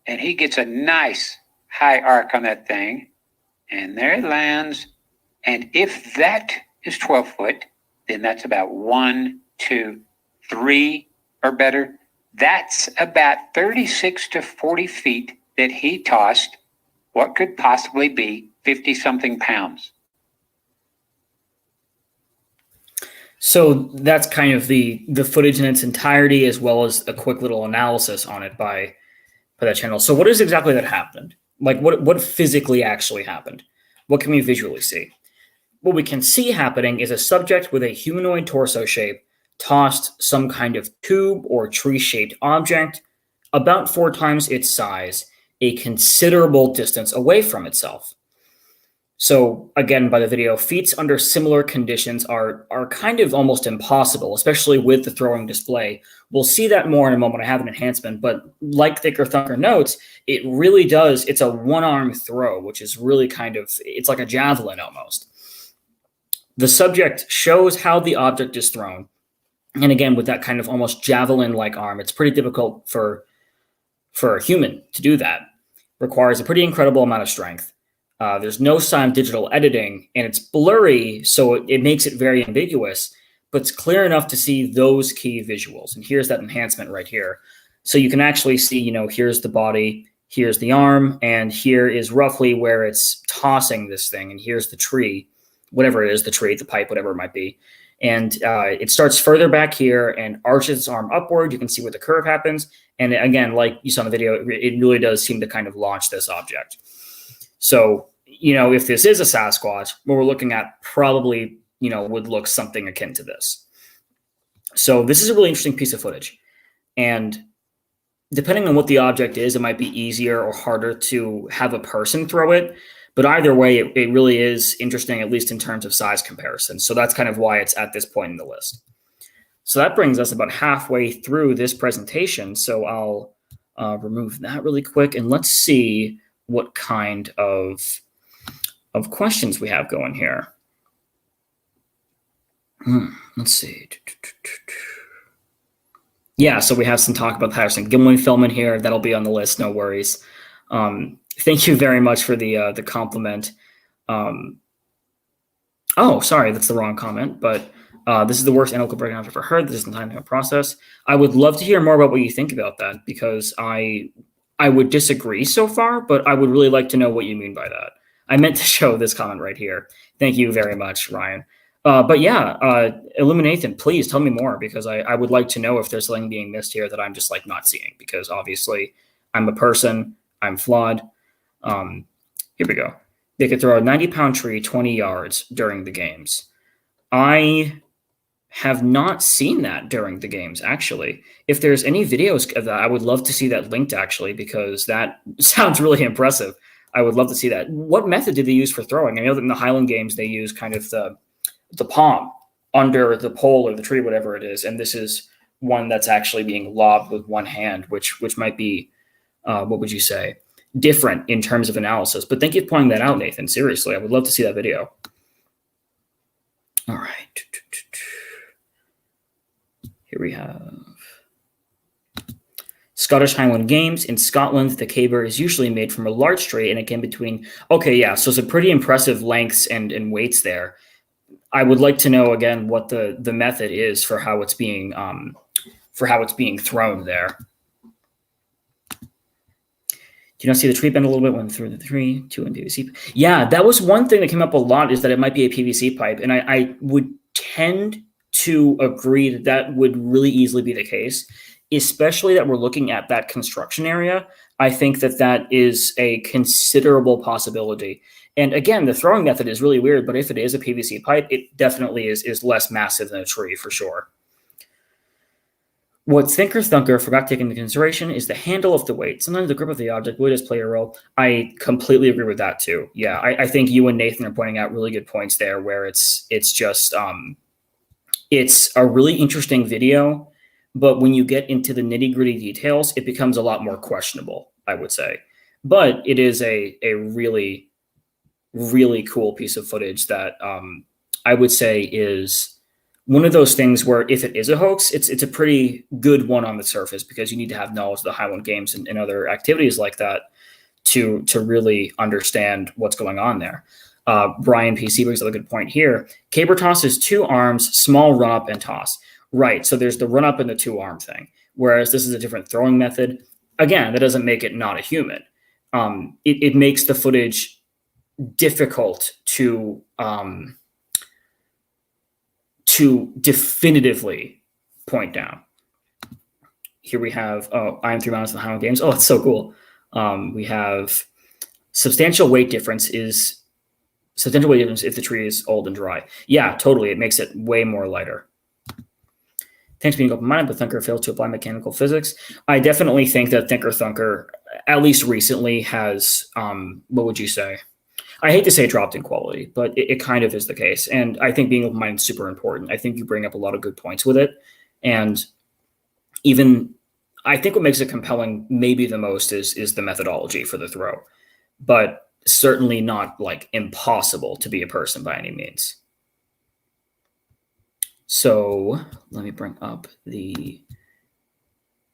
And he gets a nice high arc on that thing. And there it lands. And if that is 12 foot, then that's about 1, 2, 3 or better. That's about 36 to 40 feet that he tossed what could possibly be 50-something pounds. So that's kind of the footage in its entirety, as well as a quick little analysis on it by that channel. So what is exactly that happened? Like what physically actually happened? What can we visually see? What we can see happening is a subject with a humanoid torso shape tossed some kind of tube or tree-shaped object about 4 times its size, a considerable distance away from itself. So again, by the video, feats under similar conditions are kind of almost impossible, especially with the throwing display. We'll see that more in a moment. I have an enhancement, but like Thicker Thunker notes, it really does. It's a one-arm throw, which is really it's like a javelin almost. The subject shows how the object is thrown. And again, with that kind of almost javelin-like arm, it's pretty difficult for a human to do that. Requires a pretty incredible amount of strength. There's no sign of digital editing, and it's blurry, so it makes it very ambiguous, but it's clear enough to see those key visuals. And here's that enhancement right here. So you can actually see, here's the body, here's the arm, and here is roughly where it's tossing this thing, and here's the tree, whatever it is, the tree, the pipe, whatever it might be. And it starts further back here and arches its arm upward. You can see where the curve happens. And again, like you saw in the video, it really does seem to kind of launch this object. So, if this is a Sasquatch, what we're looking at probably, would look something akin to this. So this is a really interesting piece of footage. And depending on what the object is, it might be easier or harder to have a person throw it. But either way, it really is interesting, at least in terms of size comparison. So that's kind of why it's at this point in the list. So that brings us about halfway through this presentation. So I'll remove that really quick. And let's see what kind of questions we have going here. Let's see. Yeah, so we have some talk about the Patterson-Gimlin film in here. That'll be on the list, no worries. Thank you very much for the compliment. Oh, sorry, that's the wrong comment, but this is the worst analytical breakdown I've ever heard. This isn't time to process. I would love to hear more about what you think about that, because I would disagree so far, but I would really like to know what you mean by that. I meant to show this comment right here. Thank you very much, Ryan. But yeah, Illuminathan, please tell me more, because I would like to know if there's something being missed here that I'm just like not seeing, because obviously I'm a person, I'm flawed. Here we go. They could throw a 90-pound tree 20 yards during the games. I have not seen that during the games, actually. If there's any videos of that, I would love to see that linked, actually, because that sounds really impressive. I would love to see that. What method did they use for throwing? I know that in the Highland games, they use kind of the palm under the pole or the tree, whatever it is. And this is one that's actually being lobbed with one hand, which might be, what would you say, different in terms of analysis. But thank you for pointing that out, Nathan. Seriously, I would love to see that video. All right. Here we have Scottish Highland Games. In Scotland, the caber is usually made from a large tree and it can between. Okay, yeah, so some pretty impressive lengths and weights there. I would like to know again what the method is for how it's being thrown there. Do you not see the tree bend a little bit when through the 3, 2 in PVC? Yeah, that was one thing that came up a lot, is that it might be a PVC pipe, and I would tend to agree that would really easily be the case, especially that we're looking at that construction area. I think that is a considerable possibility. And again, the throwing method is really weird, but if it is a PVC pipe, it definitely is less massive than a tree for sure. What Thinker Thunker forgot to take into consideration is the handle of the weight. Sometimes the grip of the object really does play a role. I completely agree with that too. Yeah, I think you and Nathan are pointing out really good points there, where it's just it's a really interesting video, but when you get into the nitty gritty details, it becomes a lot more questionable, I would say. But it is a really, really cool piece of footage that I would say is one of those things where if it is a hoax, it's a pretty good one on the surface, because you need to have knowledge of the Highland Games and other activities like that to really understand what's going on there. Brian PC brings up a good point here. Caber toss is 2 arms, small run up and toss. Right. So there's the run up and the 2 arm thing, whereas this is a different throwing method. Again, that doesn't make it not a human. It makes the footage difficult to definitively point down. Here we have, I am 3 miles in the Highland Games. Oh, it's so cool. We have substantial weight difference if the tree is old and dry. Yeah, totally. It makes it way more lighter. Thanks for being open-minded, but Thunker fails to apply mechanical physics. I definitely think that Thinker Thunker, at least recently, has, what would you say? I hate to say dropped in quality, but it kind of is the case. And I think being open-minded is super important. I think you bring up a lot of good points with it. And even, I think what makes it compelling maybe the most is the methodology for the throw. But certainly not like impossible to be a person by any means. So let me bring up the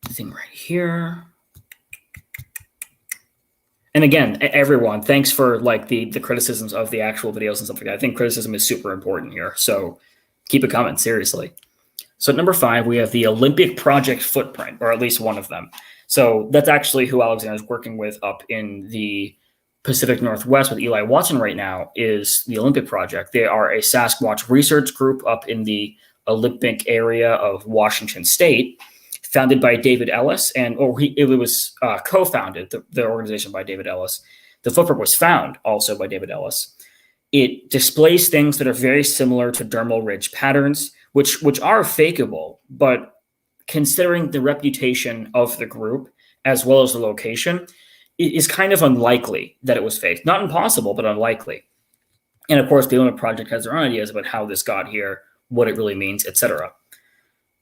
thing right here. And again, everyone, thanks for like the criticisms of the actual videos and stuff like that. I think criticism is super important here. So keep it coming, seriously. So at number 5, we have the Olympic Project footprint, or at least one of them. So that's actually who Alexander is working with up in the Pacific Northwest with Eli Watson right now, is the Olympic Project. They are a Sasquatch research group up in the Olympic area of Washington State, founded by David Ellis, and it was co-founded, the organization, by David Ellis. The footprint was found also by David Ellis. It displays things that are very similar to dermal ridge patterns, which are fakeable, but considering the reputation of the group as well as the location, it is kind of unlikely that it was faked. Not impossible, but unlikely. And of course, the Olympic Project has their own ideas about how this got here, what it really means, etc.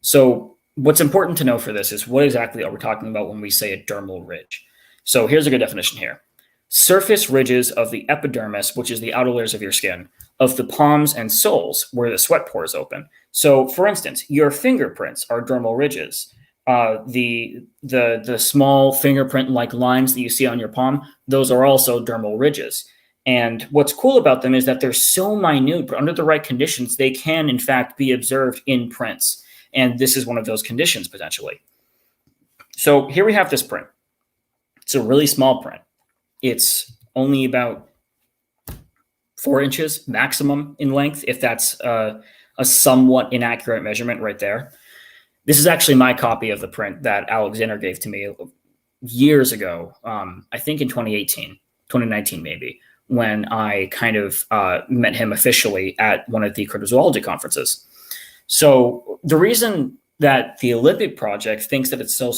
So what's important to know for this is what exactly are we talking about when we say a dermal ridge? So here's a good definition here. Surface ridges of the epidermis, which is the outer layers of your skin, of the palms and soles where the sweat pores open. So for instance, your fingerprints are dermal ridges. The small fingerprint-like lines that you see on your palm, those are also dermal ridges. And what's cool about them is that they're so minute, but under the right conditions, they can, in fact, be observed in prints. And this is one of those conditions, potentially. So here we have this print. It's a really small print. It's only about 4 inches maximum in length, if that's a somewhat inaccurate measurement right there. This is actually my copy of the print that Alexander gave to me years ago, I think in 2019 maybe, when I kind of met him officially at one of the Cryptozoology conferences. So the reason that the Olympic Project thinks that it's so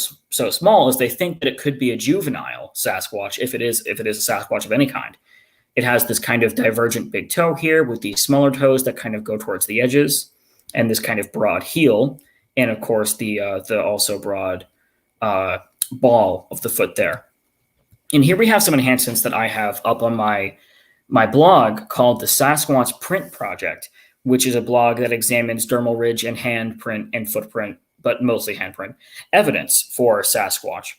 small is they think that it could be a juvenile Sasquatch if it is a Sasquatch of any kind. It has this kind of divergent big toe here with these smaller toes that kind of go towards the edges, and this kind of broad heel, and of course the also broad ball of the foot there. And here we have some enhancements that I have up on my blog called the Sasquatch Print Project, which is a blog that examines dermal ridge and handprint and footprint, but mostly handprint, evidence for Sasquatch.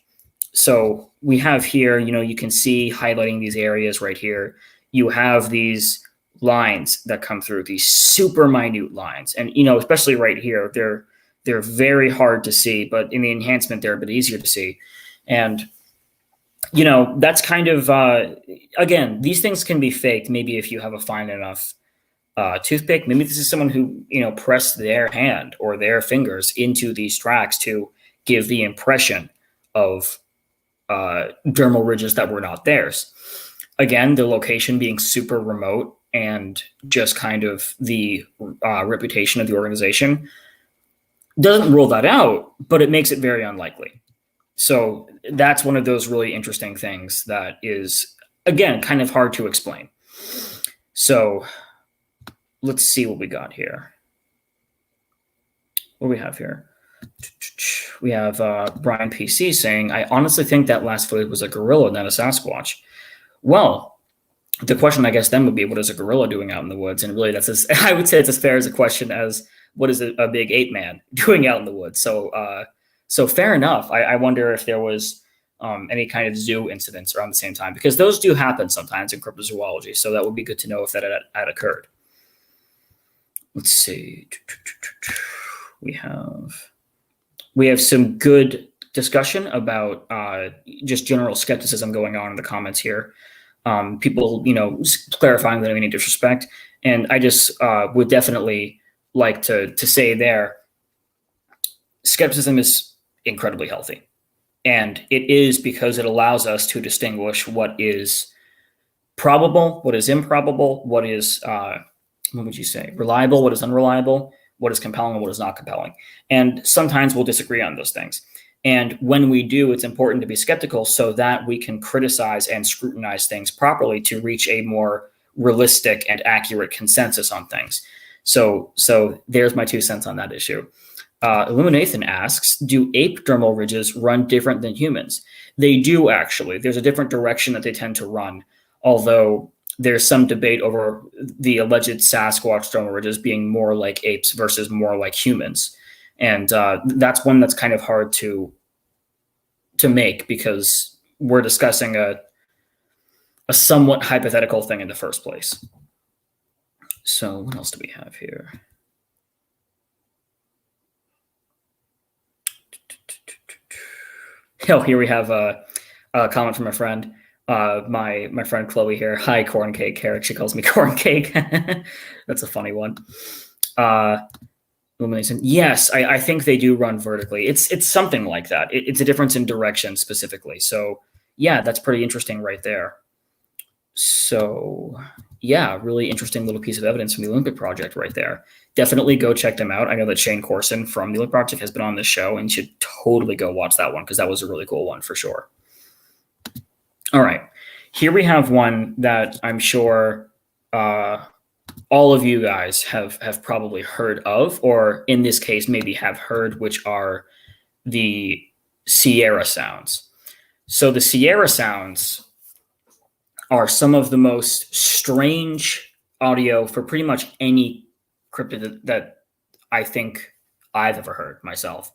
So we have here, you can see highlighting these areas right here. You have these lines that come through, these super minute lines. And, especially right here, they're very hard to see, but in the enhancement, they're a bit easier to see. And, that's kind of, again, these things can be faked. Maybe if you have a fine enough toothpick, maybe this is someone who, pressed their hand or their fingers into these tracks to give the impression of dermal ridges that were not theirs. Again, the location being super remote and just kind of the reputation of the organization. Doesn't rule that out, but it makes it very unlikely. So that's one of those really interesting things that is, again, kind of hard to explain. So let's see what we got here. What do we have here? We have Brian PC saying, I honestly think that last footage was a gorilla, not a Sasquatch. Well, the question, I guess, then would be, what is a gorilla doing out in the woods? And really, I would say it's as fair as a question as what is a big ape man doing out in the woods? So fair enough. I wonder if there was any kind of zoo incidents around the same time, because those do happen sometimes in cryptozoology. So that would be good to know if that had occurred. Let's see. We have some good discussion about just general skepticism going on in the comments here. People, clarifying that I mean any disrespect. And I just would definitely like to say there, skepticism is incredibly healthy. And it is because it allows us to distinguish what is probable, what is improbable, what is, what would you say, reliable, what is unreliable, what is compelling, and what is not compelling. And sometimes we'll disagree on those things. And when we do, it's important to be skeptical so that we can criticize and scrutinize things properly to reach a more realistic and accurate consensus on things. So there's my 2 cents on that issue. Illuminathan asks, do ape dermal ridges run different than humans? They do, actually. There's a different direction that they tend to run, although there's some debate over the alleged Sasquatch dermal ridges being more like apes versus more like humans. And that's one that's kind of hard to make, because we're discussing a somewhat hypothetical thing in the first place. So what else do we have here? Oh, here we have a comment from a friend. My friend Chloe here. Hi, corn cake. Karac. She calls me corn cake. That's a funny one. Illumination. Yes, I think they do run vertically. It's something like that. It's a difference in direction specifically. So yeah, that's pretty interesting right there. So yeah, really interesting little piece of evidence from the Olympic Project right there. Definitely go check them out. I know that Shane Corson from the Olympic Project has been on this show, and you should totally go watch that one, because that was a really cool one for sure. All right, here we have one that I'm sure all of you guys have probably heard of, or in this case, maybe have heard, which are the Sierra sounds. So the Sierra sounds are some of the most strange audio for pretty much any cryptid that I think I've ever heard myself.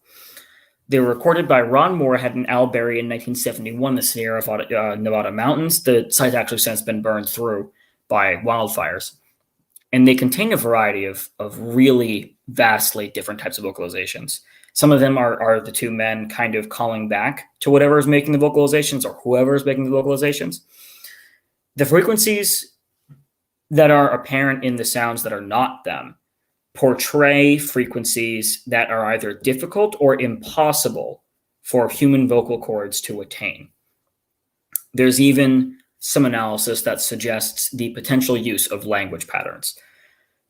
They were recorded by Ron Moorhead and Al Berry in 1971, the Sierra Nevada mountains. The site's actually since been burned through by wildfires. And they contain a variety of really vastly different types of vocalizations. Some of them are the 2 men kind of calling back to whatever is making the vocalizations, or whoever is making the vocalizations. The frequencies that are apparent in the sounds that are not them portray frequencies that are either difficult or impossible for human vocal cords to attain. There's even some analysis that suggests the potential use of language patterns.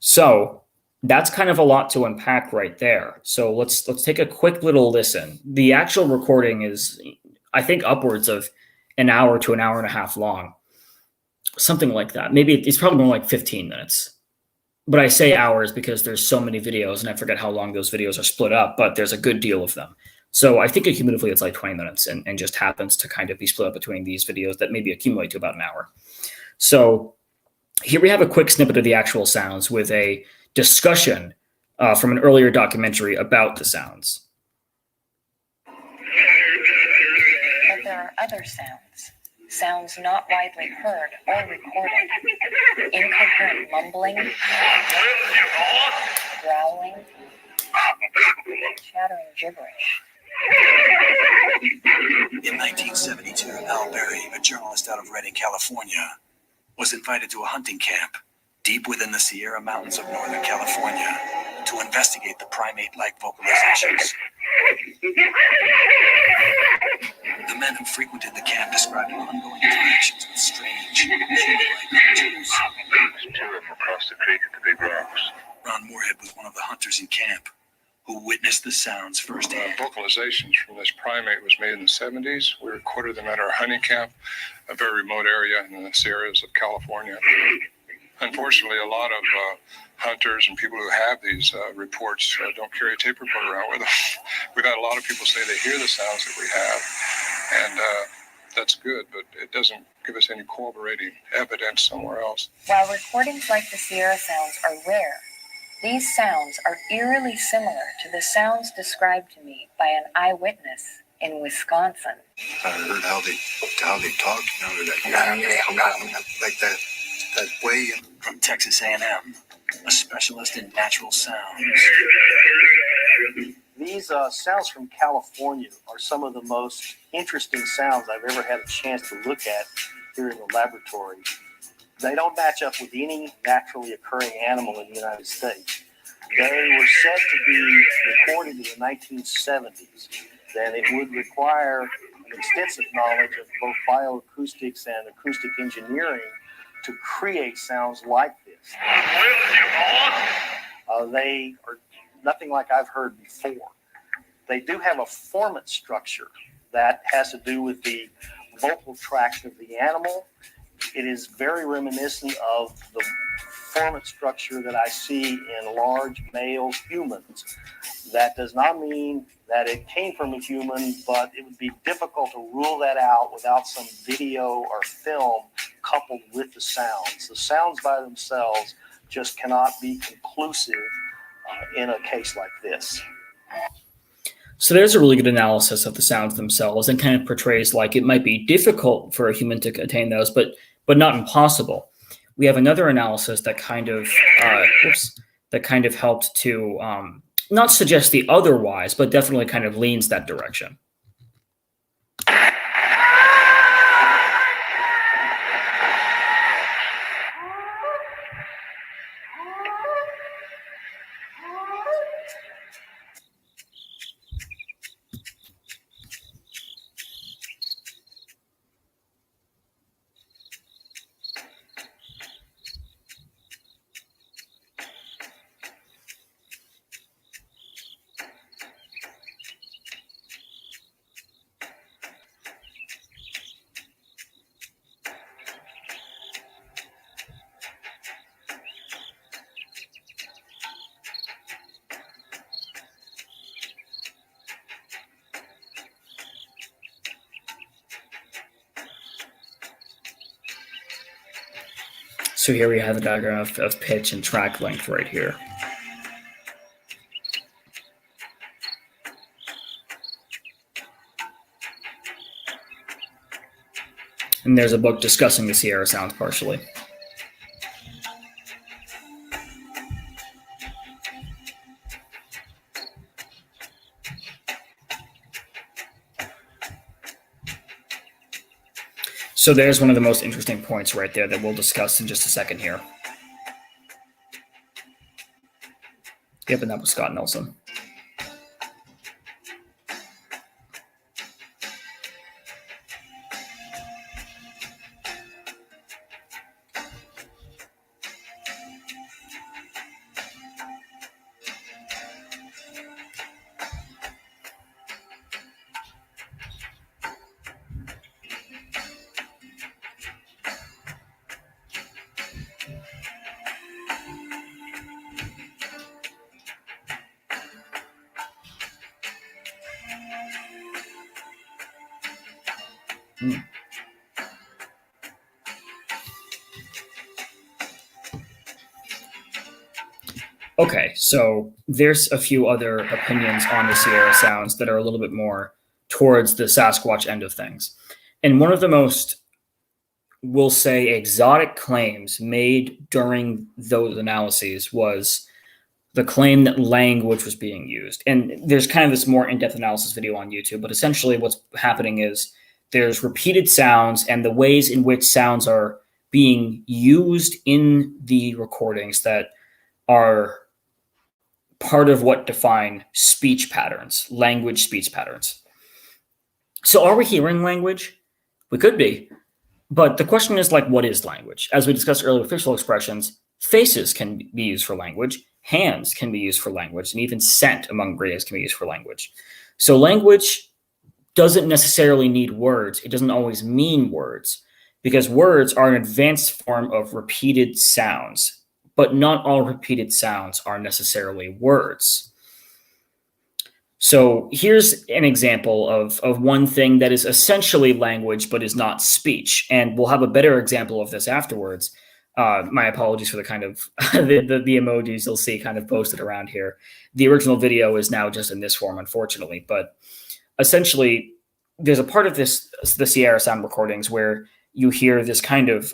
So that's kind of a lot to unpack right there. So let's take a quick little listen. The actual recording is, I think, upwards of an hour to an hour and a half long. Something like that. Maybe it's probably more like 15 minutes. But I say hours because there's so many videos, and I forget how long those videos are split up, but there's a good deal of them. So I think cumulatively it's like 20 minutes and just happens to kind of be split up between these videos that maybe accumulate to about an hour. So here we have a quick snippet of the actual sounds with a discussion from an earlier documentary about the sounds. But there are other sounds not widely heard or recorded. Incoherent mumbling, growling, chattering gibberish. In 1972, Al Berry, a journalist out of Redding, California, was invited to a hunting camp deep within the Sierra Mountains of Northern California to investigate the primate-like vocalizations. The men who frequented the camp described ongoing interactions with strange, human-like creatures. Tearing across the creek at the big rocks. Ron Moorhead was one of the hunters in camp. who witnessed the sounds firsthand. Vocalizations from this primate was made in the 70s. We recorded them at our hunting camp, a very remote area in the Sierras of California. Unfortunately, a lot of hunters and people who have these reports don't carry a tape recorder around with them. We've had a lot of people say they hear the sounds that we have, and that's good, but it doesn't give us any corroborating evidence somewhere else. While recordings like the Sierra sounds are rare, these sounds are eerily similar to the sounds described to me by an eyewitness in Wisconsin. I heard how they talk, like that way from Texas A&M, a specialist in natural sounds. These sounds from California are some of the most interesting sounds I've ever had a chance to look at here in the laboratory. They don't match up with any naturally occurring animal in the United States. They were said to be recorded in the 1970s. Then it would require an extensive knowledge of both bioacoustics and acoustic engineering to create sounds like this. They are nothing like I've heard before. They do have a formant structure that has to do with the vocal tract of the animal. It is very reminiscent of the formant structure that I see in large male humans. That does not mean that it came from a human, but it would be difficult to rule that out without some video or film coupled with the sounds. The sounds by themselves just cannot be conclusive in a case like this. So there's a really good analysis of the sounds themselves and kind of portrays like it might be difficult for a human to attain those, but not impossible. We have another analysis that kind of helped to not suggest the otherwise, but definitely kind of leans that direction. So here we have the diagram of pitch and track length right here. And there's a book discussing the Sierra sounds partially. So there's one of the most interesting points right there that we'll discuss in just a second here. Yep, and that was Scott Nelson. Okay, so there's a few other opinions on the Sierra sounds that are a little bit more towards the Sasquatch end of things. And one of the most, we'll say, exotic claims made during those analyses was the claim that language was being used. And there's kind of this more in-depth analysis video on YouTube, but essentially what's happening is there's repeated sounds and the ways in which sounds are being used in the recordings that are part of what define speech patterns, language speech patterns. So are we hearing language? We could be. But the question is, like, what is language? As we discussed earlier with facial expressions, Faces can be used for language. Hands can be used for language, and even scent among greys can be used for language. So language doesn't necessarily need words. It doesn't always mean words, because words are an advanced form of repeated sounds, but not all repeated sounds are necessarily words. So here's an example of one thing that is essentially language but is not speech, and we'll have a better example of this afterwards. My apologies for the kind of the emojis you'll see kind of posted around here. The original video is now just in this form, unfortunately, but essentially there's a part of the Sierra sound recordings where you hear this kind of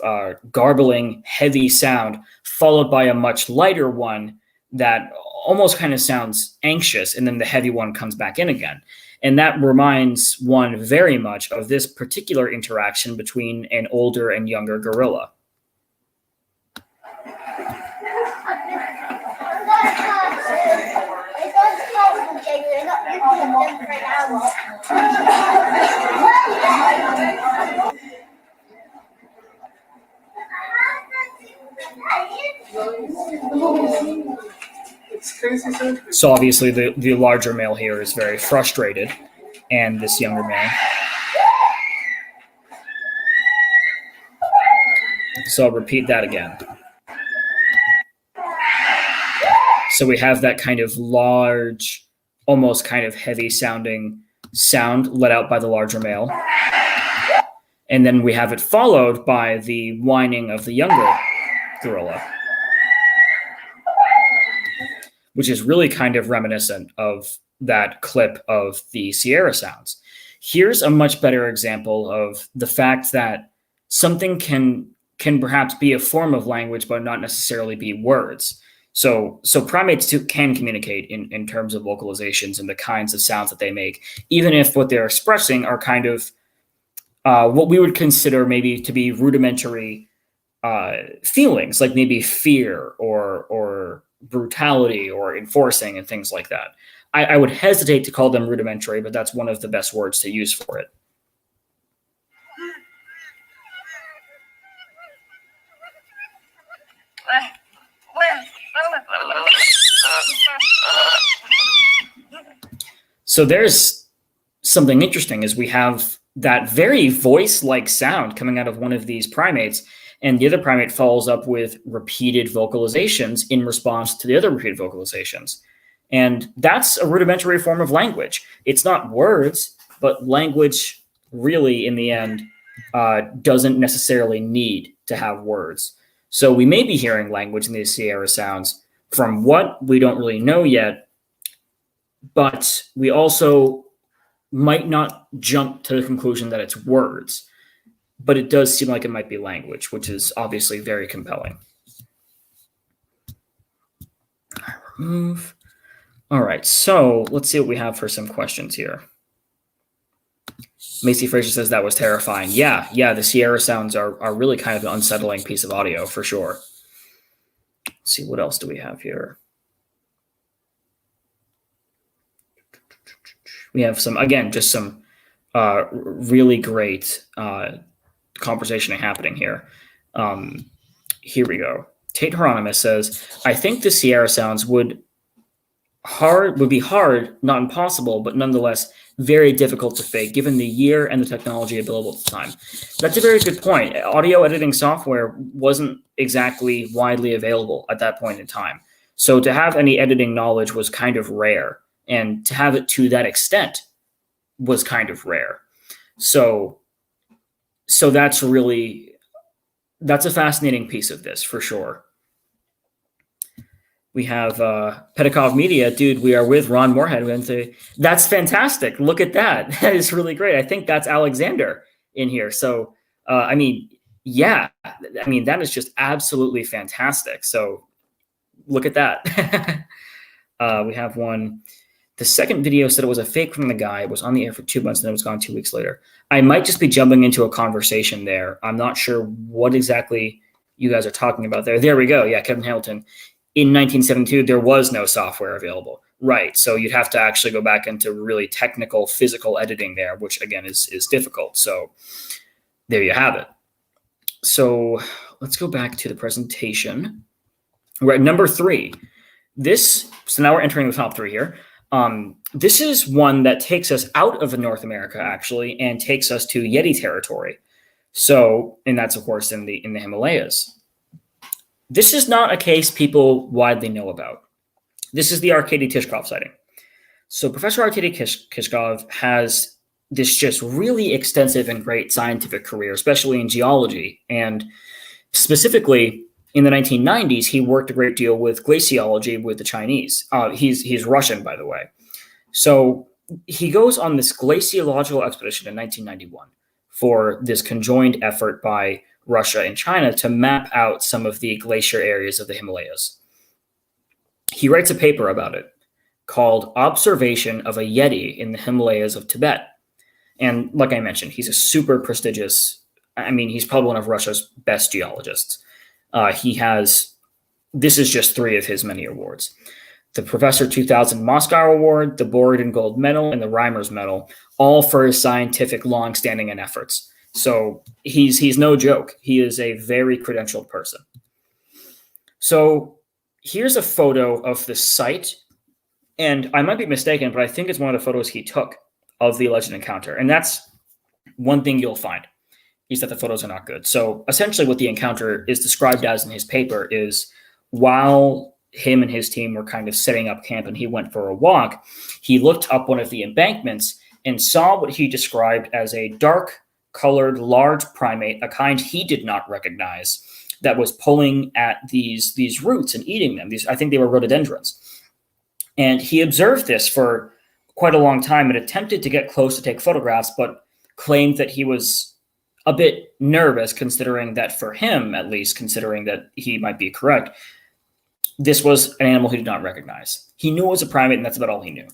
garbling, heavy sound followed by a much lighter one that almost kind of sounds anxious, and then the heavy one comes back in again. And that reminds one very much of this particular interaction between an older and younger gorilla. So obviously the larger male here is very frustrated, and this younger male. So I'll repeat that again. So we have that kind of large, almost kind of heavy sounding sound let out by the larger male. And then we have it followed by the whining of the younger gorilla, which is really kind of reminiscent of that clip of the Sierra sounds. Here's a much better example of the fact that something can perhaps be a form of language, but not necessarily be words. So primates can communicate in terms of vocalizations and the kinds of sounds that they make, even if what they're expressing are kind of what we would consider maybe to be rudimentary feelings, like maybe fear or brutality or enforcing and things like that. I would hesitate to call them rudimentary, but that's one of the best words to use for it. So there's something interesting, is we have that very voice-like sound coming out of one of these primates, and the other primate follows up with repeated vocalizations in response to the other repeated vocalizations. And that's a rudimentary form of language. It's not words, but language really, in the end, doesn't necessarily need to have words. So we may be hearing language in these Sierra sounds from what we don't really know yet, but we also might not jump to the conclusion that it's words, but it does seem like it might be language, which is obviously very compelling. Remove. All right, so let's see what we have for some questions here. Macy Fraser says that was terrifying. Yeah, the Sierra sounds are really kind of an unsettling piece of audio for sure. Let's see, what else do we have here? We have some, again, just some really great conversation happening here. Here we go. Tate Hieronymus says, I think the Sierra sounds would be hard, not impossible, but nonetheless very difficult to fake given the year and the technology available at the time. That's a very good point. Audio editing software wasn't exactly widely available at that point in time. So to have any editing knowledge was kind of rare, and to have it to that extent was kind of rare. So that's a fascinating piece of this for sure. We have Pedikov Media, dude, we are with Ron Moorhead. That's fantastic. Look at that. That is really great. I think that's Alexander in here. So, that is just absolutely fantastic. So look at that. We have one. The second video said it was a fake from the guy. It was on the air for 2 months and then it was gone 2 weeks later. I might just be jumping into a conversation there. I'm not sure what exactly you guys are talking about there. There we go. Yeah, Kevin Hamilton. In 1972, there was no software available. Right. So you'd have to actually go back into really technical physical editing there, which again is difficult. So there you have it. So let's go back to the presentation. We're at number 3. So now we're entering the top 3 here. This is one that takes us out of North America, actually, and takes us to Yeti territory. So, and that's, of course, in the Himalayas. This is not a case people widely know about. This is the Arkady Tishkov sighting. So Professor Arkady Tishkov has this just really extensive and great scientific career, especially in geology. And specifically, in the 1990s, he worked a great deal with glaciology with the Chinese. He's Russian, by the way. So he goes on this glaciological expedition in 1991 for this conjoined effort by Russia and China to map out some of the glacier areas of the Himalayas. He writes a paper about it called Observation of a Yeti in the Himalayas of Tibet. And like I mentioned, he's a super prestigious, he's probably one of Russia's best geologists. This is just 3 of his many awards. The Professor 2000 Moscow Award, the Borodin Gold Medal, and the Reimers Medal, all for his scientific long-standing and efforts. So he's no joke. He is a very credentialed person. So here's a photo of the site, and I might be mistaken, but I think it's one of the photos he took of the alleged encounter. And that's one thing you'll find, is that the photos are not good. So essentially what the encounter is described as in his paper is, while him and his team were kind of setting up camp and he went for a walk, he looked up one of the embankments and saw what he described as a dark-colored large primate, a kind he did not recognize, that was pulling at these roots and eating them. I think they were rhododendrons. And he observed this for quite a long time and attempted to get close to take photographs, but claimed that he was a bit nervous, considering that, for him at least, considering that he might be correct, this was an animal he did not recognize. He knew it was a primate, and that's about all he knew.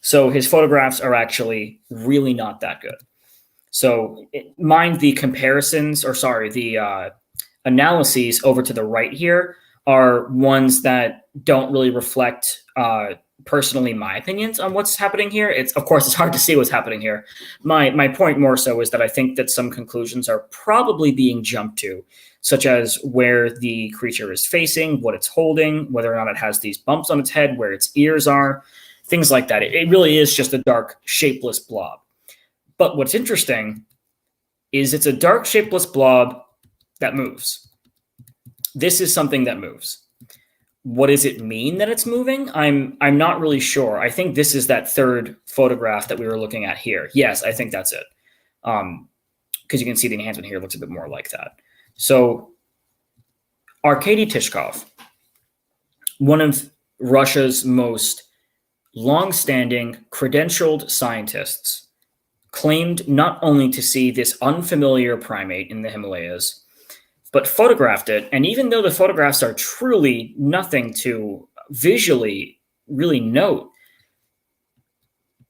So his photographs are actually really not that good. So mind the comparisons, the analyses over to the right here are ones that don't really reflect personally my opinions on what's happening here. It's hard to see what's happening here. My point more so is that I think that some conclusions are probably being jumped to, such as where the creature is facing, what it's holding, whether or not it has these bumps on its head, where its ears are, things like that. It really is just a dark, shapeless blob. But what's interesting is it's a dark, shapeless blob that moves. This is something that moves. What does it mean that it's moving? I'm not really sure. I think this is that 3rd photograph that we were looking at here. Yes, I think that's it. Because you can see the enhancement here looks a bit more like that. So Arkady Tishkov, one of Russia's most long-standing credentialed scientists, claimed not only to see this unfamiliar primate in the Himalayas, but photographed it. And even though the photographs are truly nothing to visually really note,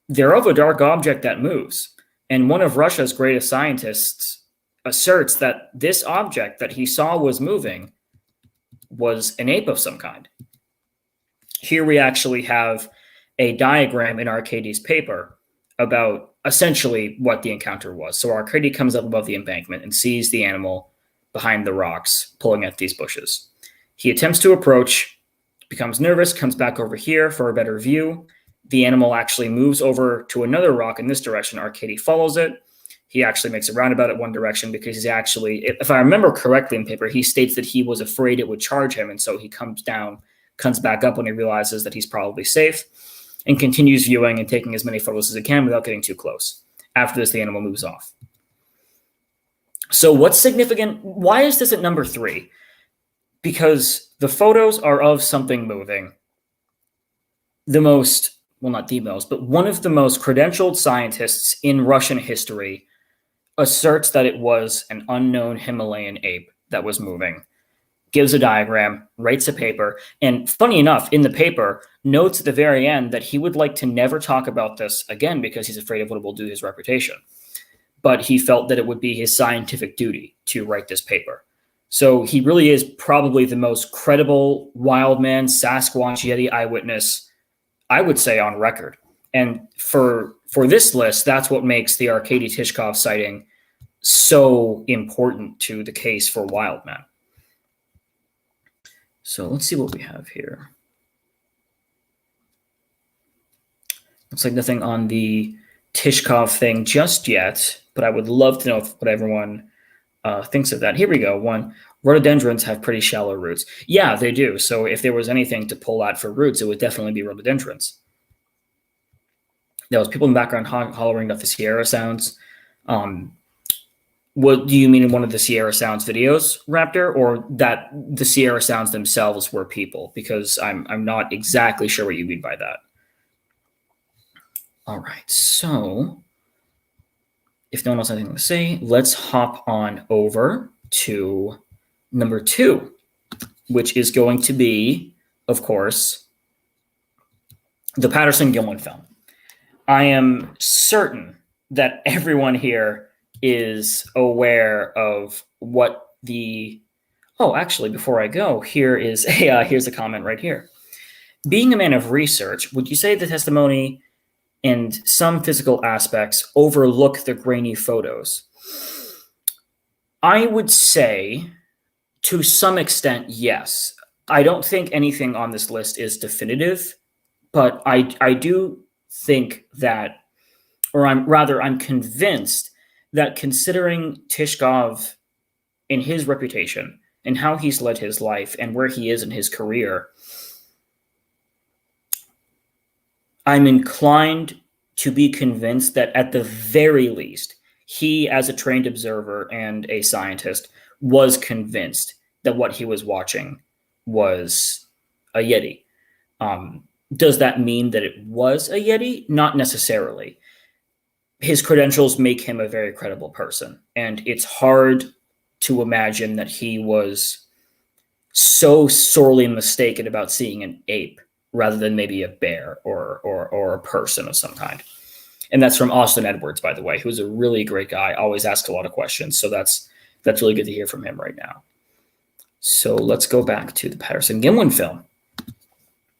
they're of a dark object that moves. And one of Russia's greatest scientists asserts that this object that he saw was moving was an ape of some kind. Here we actually have a diagram in Arkady's paper about essentially what the encounter was. So Arkady comes up above the embankment and sees the animal behind the rocks pulling at these bushes. He attempts to approach, becomes nervous, comes back over here for a better view. The animal actually moves over to another rock in this direction. Arkady follows it. He actually makes a roundabout at one direction because he's actually, if I remember correctly in paper, he states that he was afraid it would charge him. And so he comes back up when he realizes that he's probably safe, and continues viewing and taking as many photos as he can without getting too close. After this, the animal moves off. So what's significant? Why is this at number 3? Because the photos are of something moving. One of the most credentialed scientists in Russian history asserts that it was an unknown Himalayan ape that was moving, gives a diagram, writes a paper, and funny enough, in the paper, notes at the very end that he would like to never talk about this again because he's afraid of what it will do to his reputation. But he felt that it would be his scientific duty to write this paper. So he really is probably the most credible wild man, Sasquatch, Yeti eyewitness, I would say, on record. And for this list, that's what makes the Arkady Tishkov sighting so important to the case for wild men. So let's see what we have here. Looks like nothing on the Tishkov thing just yet, but I would love to know what everyone thinks of that. Here we go. One, rhododendrons have pretty shallow roots. Yeah, they do. So if there was anything to pull out for roots, it would definitely be rhododendrons. There was people in the background hollering about the Sierra sounds. What do you mean in one of the Sierra Sounds videos, Raptor, or that the Sierra Sounds themselves were people? Because I'm not exactly sure what you mean by that. All right, so if no one else has anything to say, let's hop on over to number 2, which is going to be, of course, the Patterson-Gimlin film. I am certain that everyone here is aware of what the... Oh, actually, before I go, here's a comment right here. Being a man of research, would you say the testimony and some physical aspects overlook the grainy photos? I would say, to some extent, yes. I don't think anything on this list is definitive, but I do think that, or I'm convinced that considering Tishkov and his reputation and how he's led his life and where he is in his career, I'm inclined to be convinced that at the very least, he, as a trained observer and a scientist, was convinced that what he was watching was a Yeti. Does that mean that it was a Yeti? Not necessarily. His credentials make him a very credible person, and it's hard to imagine that he was so sorely mistaken about seeing an ape rather than maybe a bear or a person of some kind. And that's from Austin Edwards, by the way, who's a really great guy, always asks a lot of questions. So that's really good to hear from him right now. So let's go back to the Patterson-Gimlin film.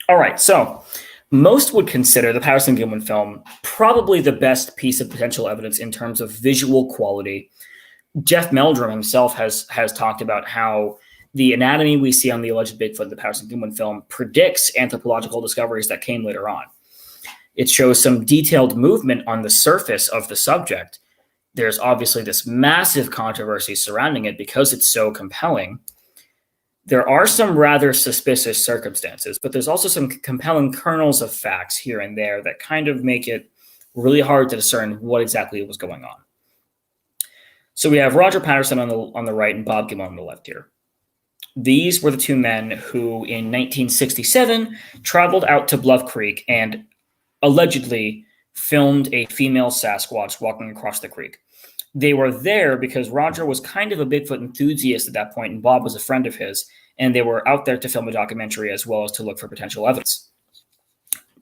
All right, so most would consider the Patterson-Gimlin film probably the best piece of potential evidence in terms of visual quality. Jeff Meldrum himself has talked about how the anatomy we see on the alleged Bigfoot in the Patterson-Gimlin film predicts anthropological discoveries that came later on. It shows some detailed movement on the surface of the subject. There's obviously this massive controversy surrounding it because it's so compelling. There are some rather suspicious circumstances, but there's also some compelling kernels of facts here and there that kind of make it really hard to discern what exactly was going on. So we have Roger Patterson on the right and Bob Gimlin on the left here. These were the two men who, in 1967, traveled out to Bluff Creek and allegedly filmed a female Sasquatch walking across the creek. They were there because Roger was kind of a Bigfoot enthusiast at that point, and Bob was a friend of his, and they were out there to film a documentary as well as to look for potential evidence.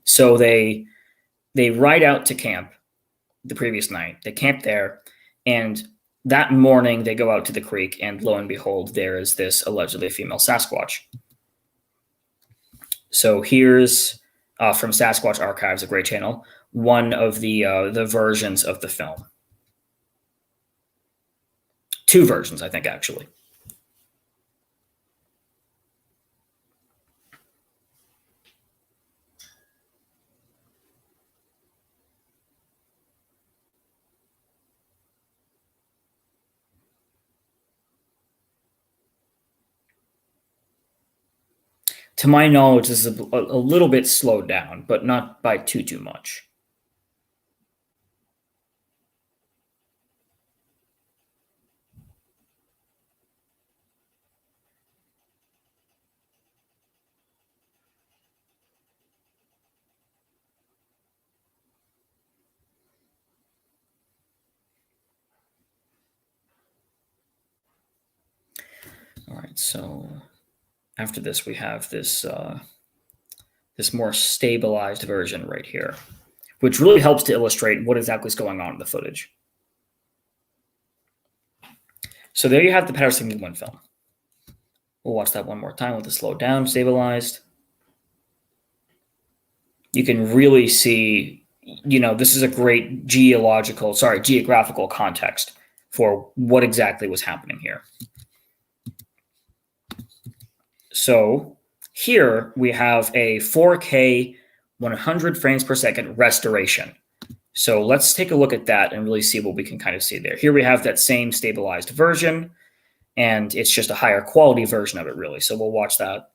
So they ride out to camp the previous night. They camp there, and that morning they go out to the creek, and lo and behold, there is this allegedly female Sasquatch. So here's from Sasquatch Archives, a great channel, one of the versions of the film. Two versions, I think, actually. To my knowledge, this is a little bit slowed down, but not by too much. All right, so after this, we have this this more stabilized version right here, which really helps to illustrate what exactly is going on in the footage. So there you have the Patterson-Gimlin film. We'll watch that one more time with it slowed down, stabilized. You can really see, this is a great geographical context for what exactly was happening here. So Here we have a 4K 100 frames per second restoration. So let's take a look at that and really see what we can kind of see there. Here we have that same stabilized version, and it's just a higher quality version of it, really. So we'll watch that.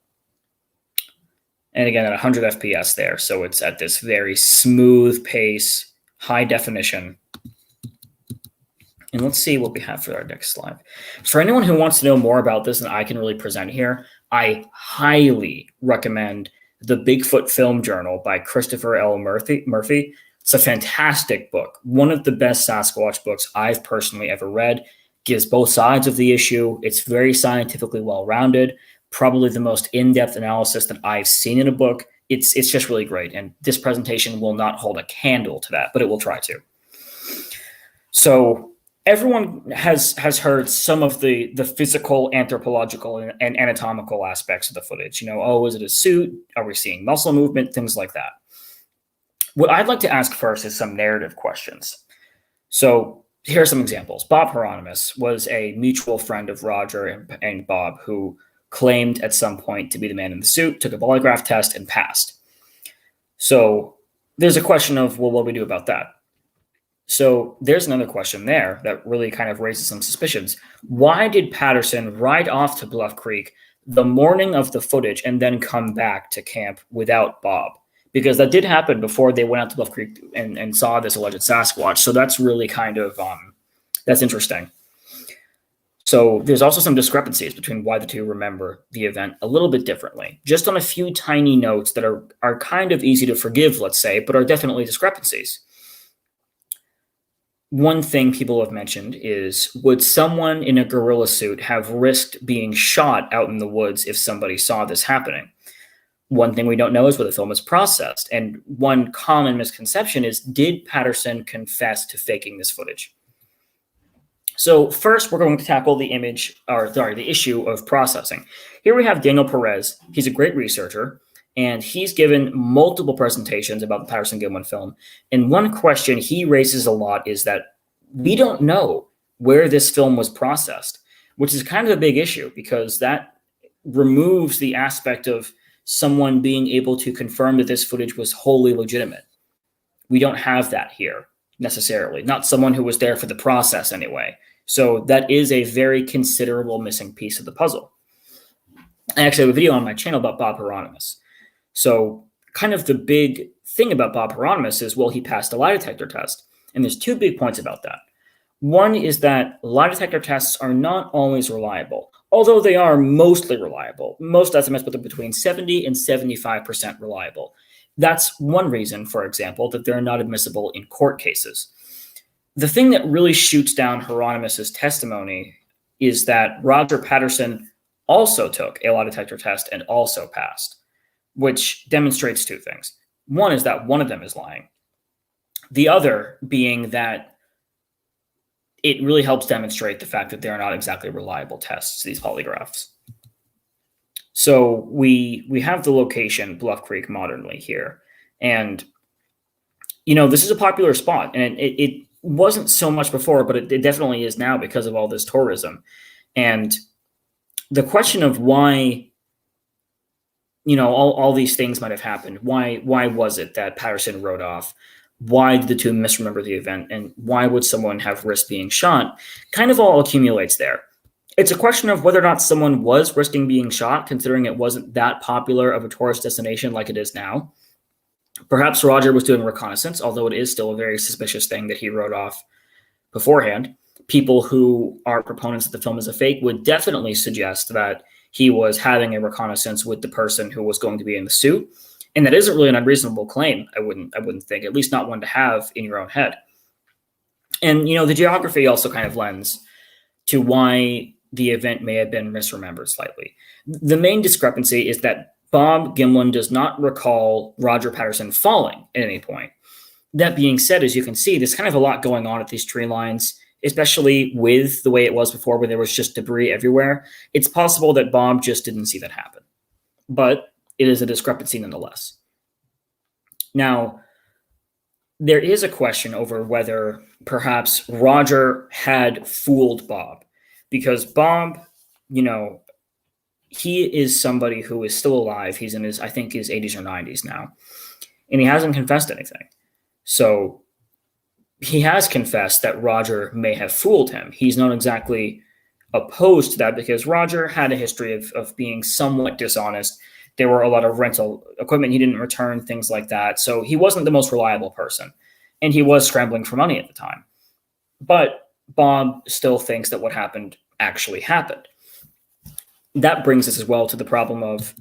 And again, at 100 FPS there. So it's at this very smooth pace, high definition. And let's see what we have for our next slide. For anyone who wants to know more about this than I can really present here, I highly recommend the Bigfoot Film Journal by Christopher L. Murphy. It's a fantastic book. One of the best Sasquatch books I've personally ever read. Gives both sides of the issue. It's very scientifically well-rounded. Probably the most in-depth analysis that I've seen in a book. It's just really great. And this presentation will not hold a candle to that, but it will try to. So everyone has heard some of the physical, anthropological, and anatomical aspects of the footage. Oh, is it a suit? Are we seeing muscle movement? Things like that. What I'd like to ask first is some narrative questions. So here are some examples. Bob Hieronymus was a mutual friend of Roger and Bob who claimed at some point to be the man in the suit, took a polygraph test, and passed. So there's a question of, well, what do we do about that? So there's another question there that really kind of raises some suspicions. Why did Patterson ride off to Bluff Creek the morning of the footage and then come back to camp without Bob? Because that did happen before they went out to Bluff Creek and saw this alleged Sasquatch. So that's really kind of, that's interesting. So there's also some discrepancies between why the two remember the event a little bit differently. Just on a few tiny notes that are kind of easy to forgive, let's say, but are definitely discrepancies. One thing people have mentioned is, would someone in a gorilla suit have risked being shot out in the woods if somebody saw this happening? One thing we don't know is whether the film is processed. And one common misconception is, did Patterson confess to faking this footage? So first, we're going to tackle the issue of processing. Here we have Daniel Perez. He's a great researcher, and he's given multiple presentations about the Patterson-Gimlin film. And one question he raises a lot is that we don't know where this film was processed, which is kind of a big issue because that removes the aspect of someone being able to confirm that this footage was wholly legitimate. We don't have that here necessarily, not someone who was there for the process anyway. So that is a very considerable missing piece of the puzzle. I actually have a video on my channel about Bob Hieronymus. So kind of the big thing about Bob Hieronymus is, well, he passed a lie detector test. And there's two big points about that. One is that lie detector tests are not always reliable, although they are mostly reliable. Most estimates put them between 70 and 75% reliable. That's one reason, for example, that they're not admissible in court cases. The thing that really shoots down Hieronymus's testimony is that Roger Patterson also took a lie detector test and also passed, which demonstrates two things. One is that one of them is lying. The other being that it really helps demonstrate the fact that they're not exactly reliable tests, these polygraphs. So we have the location, Bluff Creek modernly here. And, this is a popular spot. And it wasn't so much before, but it definitely is now because of all this tourism. And the question of why, all these things might have happened. Why was it that Patterson rode off? Why did the two misremember the event? And why would someone have risked being shot? Kind of all accumulates there. It's a question of whether or not someone was risking being shot, considering it wasn't that popular of a tourist destination like it is now. Perhaps Roger was doing reconnaissance, although it is still a very suspicious thing that he wrote off beforehand. People who are proponents that the film is a fake would definitely suggest that he was having a reconnaissance with the person who was going to be in the suit. And that isn't really an unreasonable claim, I wouldn't think, at least not one to have in your own head. And, the geography also kind of lends to why the event may have been misremembered slightly. The main discrepancy is that Bob Gimlin does not recall Roger Patterson falling at any point. That being said, as you can see, there's kind of a lot going on at these tree lines, especially with the way it was before where there was just debris everywhere. It's possible that Bob just didn't see that happen. But it is a discrepancy nonetheless. Now, there is a question over whether perhaps Roger had fooled Bob, because Bob, he is somebody who is still alive. He's in his, I think, his 80s or 90s now, and he hasn't confessed anything. So he has confessed that Roger may have fooled him. He's not exactly opposed to that because Roger had a history of being somewhat dishonest. There were a lot of rental equipment he didn't return, things like that. So he wasn't the most reliable person, and he was scrambling for money at the time. But Bob still thinks that what happened actually happened. That brings us as well to the problem of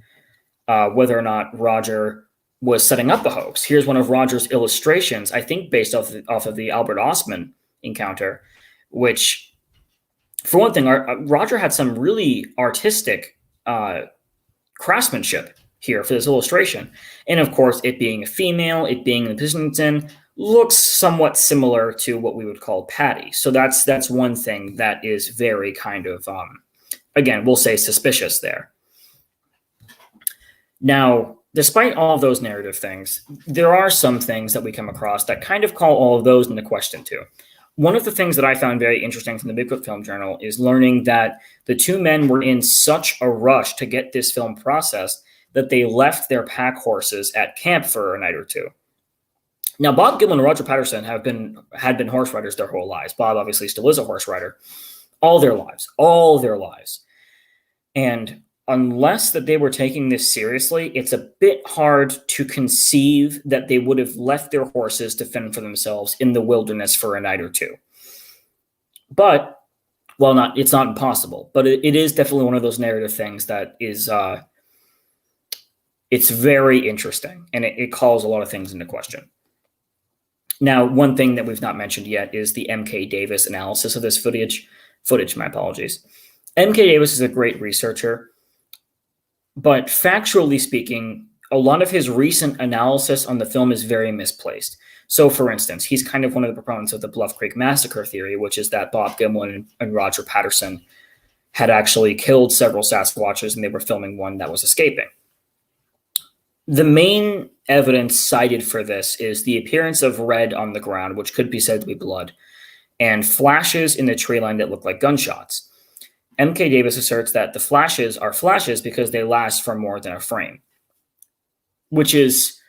whether or not Roger was setting up a hoax. Here's one of Roger's illustrations, I think based off of the Albert Ostman encounter, which, for one thing, Roger had some really artistic craftsmanship here for this illustration. And of course, it being a female, it being in the position it's in, looks somewhat similar to what we would call Patty. So that's one thing that is very kind of, again, we'll say suspicious there. Now, despite all of those narrative things, there are some things that we come across that kind of call all of those into question too. One of the things that I found very interesting from the Bigfoot Film Journal is learning that the two men were in such a rush to get this film processed that they left their pack horses at camp for a night or two. Now, Bob Gimlin and Roger Patterson had been horse riders their whole lives. Bob obviously still is a horse rider. All their lives. And unless that they were taking this seriously, it's a bit hard to conceive that they would have left their horses to fend for themselves in the wilderness for a night or two. But, well, it's not impossible, but it is definitely one of those narrative things that is, it's very interesting, and it calls a lot of things into question. Now, one thing that we've not mentioned yet is the M.K. Davis analysis of this footage, my apologies. M.K. Davis is a great researcher, but factually speaking, a lot of his recent analysis on the film is very misplaced. So, for instance, he's kind of one of the proponents of the Bluff Creek Massacre theory, which is that Bob Gimlin and Roger Patterson had actually killed several Sasquatches and they were filming one that was escaping. The main evidence cited for this is the appearance of red on the ground, which could be said to be blood, and flashes in the tree line that look like gunshots. M.K. Davis asserts that the flashes are flashes because they last for more than a frame, which is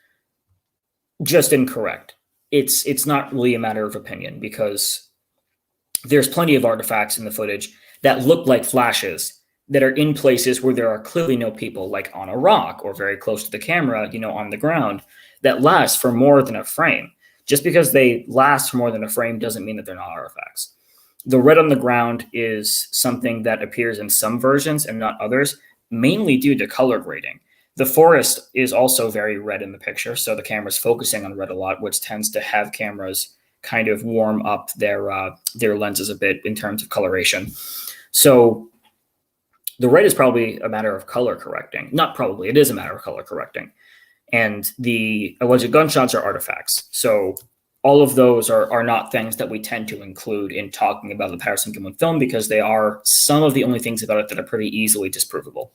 just incorrect. It's not really a matter of opinion because there's plenty of artifacts in the footage that look like flashes that are in places where there are clearly no people, like on a rock or very close to the camera, on the ground, that last for more than a frame. Just because they last for more than a frame doesn't mean that they're not artifacts. The red on the ground is something that appears in some versions and not others, mainly due to color grading. The forest is also very red in the picture, so the camera's focusing on red a lot, which tends to have cameras kind of warm up their lenses a bit in terms of coloration. So the red is probably a matter of color correcting. Not probably, it is a matter of color correcting. And the alleged gunshots are artifacts. So all of those are not things that we tend to include in talking about the Patterson-Gimlin film because they are some of the only things about it that are pretty easily disprovable.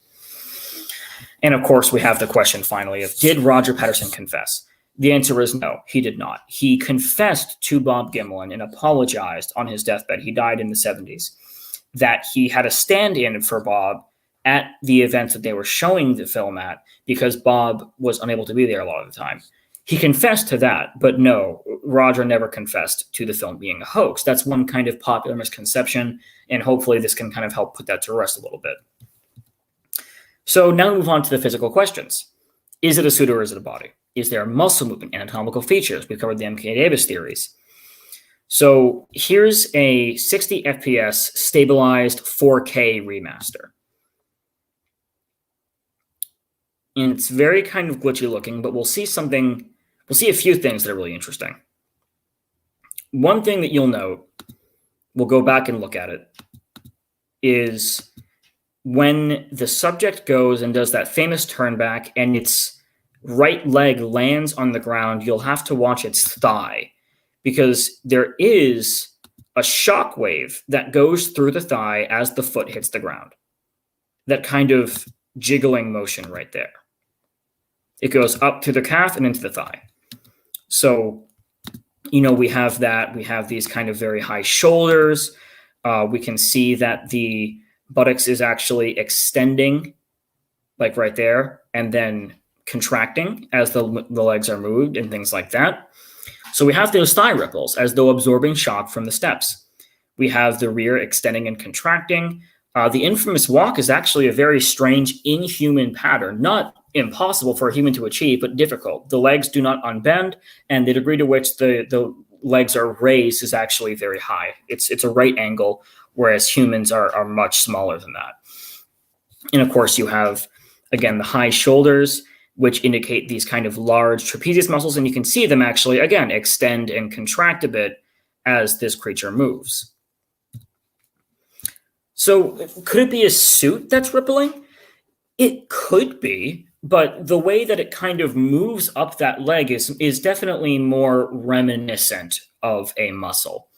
And of course, we have the question finally of, did Roger Patterson confess? The answer is no, he did not. He confessed to Bob Gimlin and apologized on his deathbed. He died in the 70s. That he had a stand-in for Bob at the events that they were showing the film at because Bob was unable to be there a lot of the time. He confessed to that, but no, Roger never confessed to the film being a hoax. That's one kind of popular misconception, and hopefully this can kind of help put that to rest a little bit. So now we move on to the physical questions. Is it a suit or is it a body? Is there muscle movement, anatomical features? We covered the M.K. Davis theories. So here's a 60 FPS stabilized 4K remaster. And it's very kind of glitchy looking, but we'll see a few things that are really interesting. One thing that you'll note, we'll go back and look at it, is when the subject goes and does that famous turn back and its right leg lands on the ground, you'll have to watch its thigh because there is a shock wave that goes through the thigh as the foot hits the ground. That kind of jiggling motion right there. It goes up to the calf and into the thigh. So, we have that. We have these kind of very high shoulders. We can see that the buttocks is actually extending like right there, and then contracting as the legs are moved and things like that. So we have those thigh ripples as though absorbing shock from the steps. We have the rear extending and contracting. The infamous walk is actually a very strange inhuman pattern, not impossible for a human to achieve, but difficult. The legs do not unbend, and the degree to which the legs are raised is actually very high. It's a right angle, whereas humans are much smaller than that. And of course, you have, again, the high shoulders, which indicate these kind of large trapezius muscles, and you can see them actually, again, extend and contract a bit as this creature moves. So could it be a suit that's rippling? It could be, but the way that it kind of moves up that leg is definitely more reminiscent of a muscle.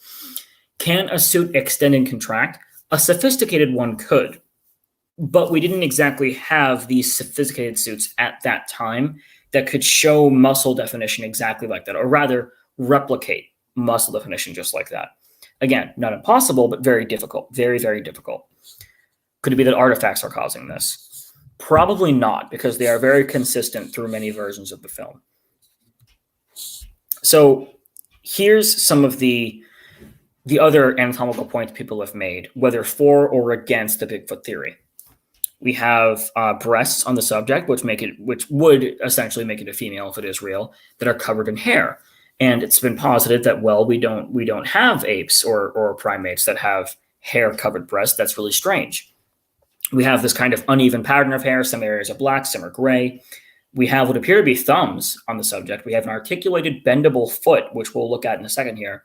Can a suit extend and contract? A sophisticated one could, but we didn't exactly have these sophisticated suits at that time that could show muscle definition exactly like that, or rather replicate muscle definition just like that. Again, not impossible, but very difficult, very, very difficult. Could it be that artifacts are causing this? Probably not, because they are very consistent through many versions of the film. So here's some of the other anatomical points people have made, whether for or against the Bigfoot theory. We have breasts on the subject, which would essentially make it a female if it is real, that are covered in hair. And it's been posited that, well, we don't have apes or primates that have hair-covered breasts. That's really strange. We have this kind of uneven pattern of hair. Some areas are black, some are gray. We have what appear to be thumbs on the subject. We have an articulated, bendable foot, which we'll look at in a second here.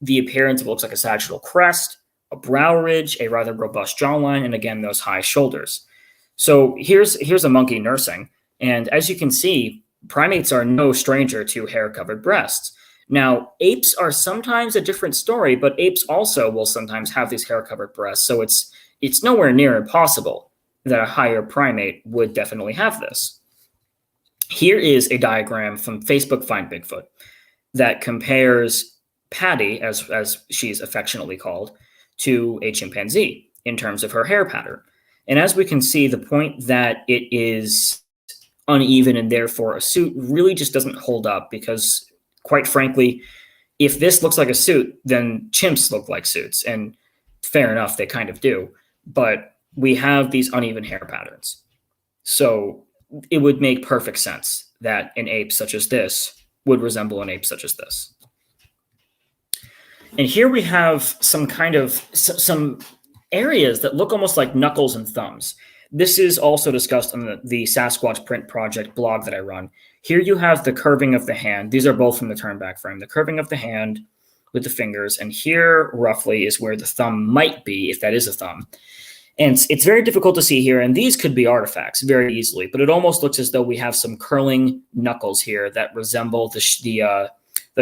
The appearance of what looks like a sagittal crest, a brow ridge, a rather robust jawline, and again, those high shoulders. So here's a monkey nursing. And as you can see, primates are no stranger to hair-covered breasts. Now, apes are sometimes a different story, but apes also will sometimes have these hair-covered breasts. So it's nowhere near impossible that a higher primate would definitely have this. Here is a diagram from Facebook Find Bigfoot that compares Patty, as she's affectionately called, to a chimpanzee in terms of her hair pattern. And as we can see, the point that it is uneven and therefore a suit really just doesn't hold up, because quite frankly, if this looks like a suit, then chimps look like suits. And fair enough, they kind of do. But we have these uneven hair patterns. So it would make perfect sense that an ape such as this would resemble an ape such as this. And here we have some areas that look almost like knuckles and thumbs. This is also discussed on the Sasquatch Print Project blog that I run. Here you have the curving of the hand. These are both from the turnback frame. The curving of the hand with the fingers. And here, roughly, is where the thumb might be, if that is a thumb. And it's very difficult to see here. And these could be artifacts very easily. But it almost looks as though we have some curling knuckles here that resemble the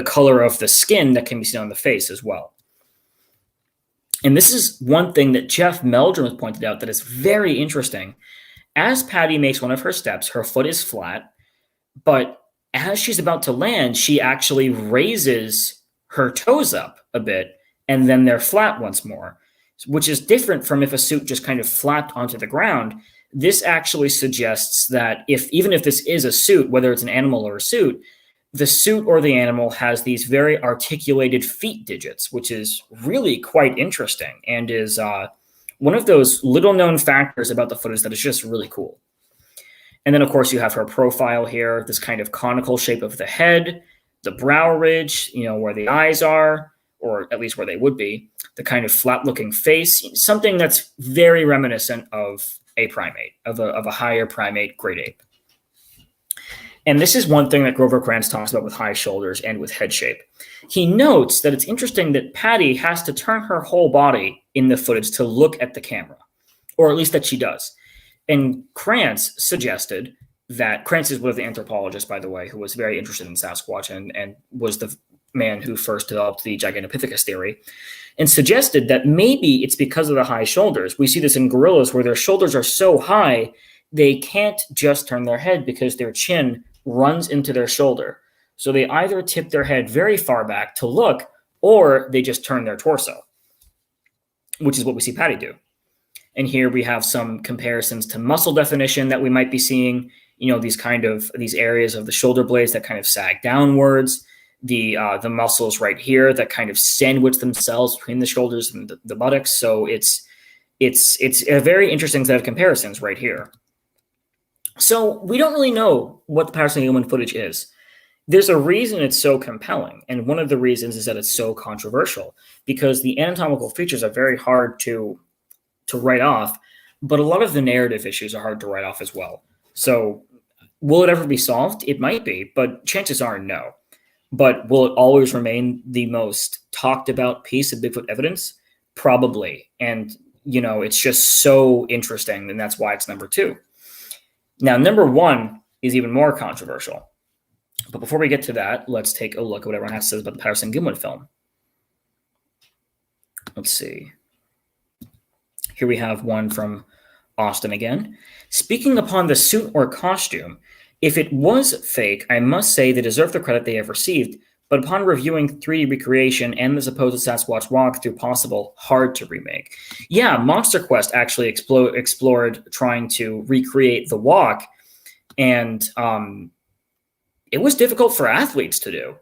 color of the skin that can be seen on the face as well. And this is one thing that Jeff Meldrum has pointed out that is very interesting. As Patty makes one of her steps, her foot is flat, but as she's about to land, she actually raises her toes up a bit, and then they're flat once more, which is different from if a suit just kind of flapped onto the ground. This actually suggests that even if this is a suit, whether it's an animal or a suit, the suit or the animal has these very articulated feet digits, which is really quite interesting and is one of those little-known factors about the footage that is just really cool. And then, of course, you have her profile here, this kind of conical shape of the head, the brow ridge, where the eyes are, or at least where they would be, the kind of flat-looking face, something that's very reminiscent of a primate, of a higher primate, great ape. And this is one thing that Grover Krantz talks about with high shoulders and with head shape. He notes that it's interesting that Patty has to turn her whole body in the footage to look at the camera, or at least that she does. And Krantz suggested that, Krantz is one of the anthropologists, by the way, who was very interested in Sasquatch and was the man who first developed the Gigantopithecus theory, and suggested that maybe it's because of the high shoulders. We see this in gorillas where their shoulders are so high, they can't just turn their head because their chin runs into their shoulder. So they either tip their head very far back to look, or they just turn their torso, which is what we see Patty do. And here we have some comparisons to muscle definition that we might be seeing, these areas of the shoulder blades that kind of sag downwards, the muscles right here that kind of sandwich themselves between the shoulders and the buttocks. So it's a very interesting set of comparisons right here. So we don't really know what the Patterson-Gimlin footage is. There's a reason it's so compelling, and one of the reasons is that it's so controversial, because the anatomical features are very hard to write off, but a lot of the narrative issues are hard to write off as well. So will it ever be solved? It might be, but chances are no. But will it always remain the most talked about piece of Bigfoot evidence? Probably. And, it's just so interesting, and that's why it's number 2. Now, number 1 is even more controversial. But before we get to that, let's take a look at what everyone has to say about the Patterson-Gimlin film. Let's see. Here we have one from Austin again. Speaking upon the suit or costume, if it was fake, I must say they deserve the credit they have received, but upon reviewing 3D recreation and the supposed Sasquatch walkthrough possible, hard to remake. Yeah, Monster Quest actually explored trying to recreate the walk, and it was difficult for athletes to do.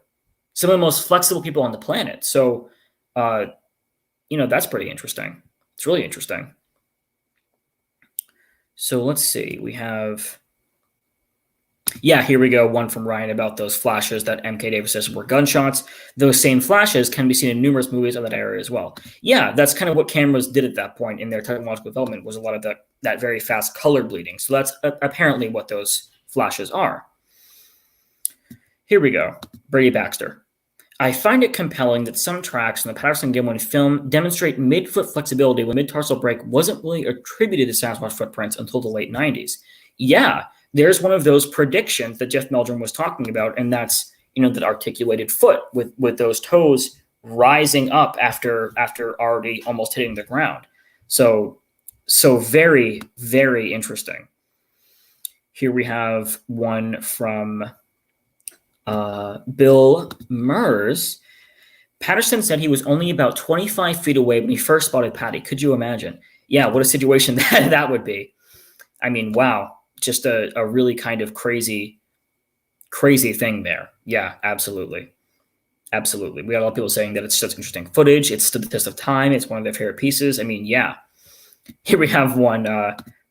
Some of the most flexible people on the planet. So, that's pretty interesting. It's really interesting. So let's see. We have... Yeah, here we go. One from Ryan about those flashes that M.K. Davis says were gunshots. Those same flashes can be seen in numerous movies of that era as well. Yeah, that's kind of what cameras did at that point in their technological development, was a lot of that very fast color bleeding. So that's apparently what those flashes are. Here we go. Brady Baxter. I find it compelling that some tracks in the Patterson-Gimlin film demonstrate midfoot flexibility when mid-tarsal break wasn't really attributed to Sasquatch footprints until the late 90s. Yeah, there's one of those predictions that Jeff Meldrum was talking about, and that's, that articulated foot with those toes rising up after already almost hitting the ground. So very, very interesting. Here we have one from Bill Mers. Patterson said he was only about 25 feet away when he first spotted Patty. Could you imagine? Yeah, what a situation that would be. I mean, wow. Just a really kind of crazy thing there. Yeah, absolutely. Absolutely. We got a lot of people saying that it's such interesting footage. It's stood the test of time. It's one of their favorite pieces. I mean, yeah. Here we have one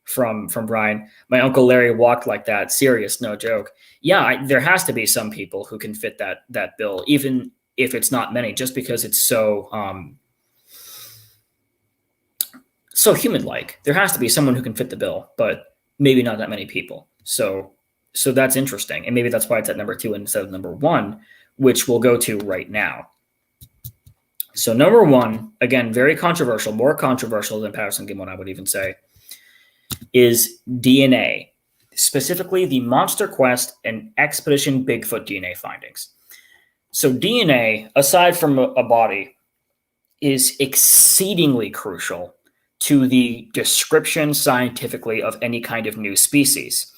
from Brian. My Uncle Larry walked like that. Serious, no joke. Yeah, there has to be some people who can fit that bill, even if it's not many, just because it's so human-like. There has to be someone who can fit the bill, but maybe not that many people. So that's interesting. And maybe that's why it's at number 2 instead of number 1, which we'll go to right now. So number 1, again, very controversial, more controversial than Patterson-Gimlin, I would even say, is DNA, specifically the Monster Quest and Expedition Bigfoot DNA findings. So DNA, aside from a body, is exceedingly crucial to the description scientifically of any kind of new species.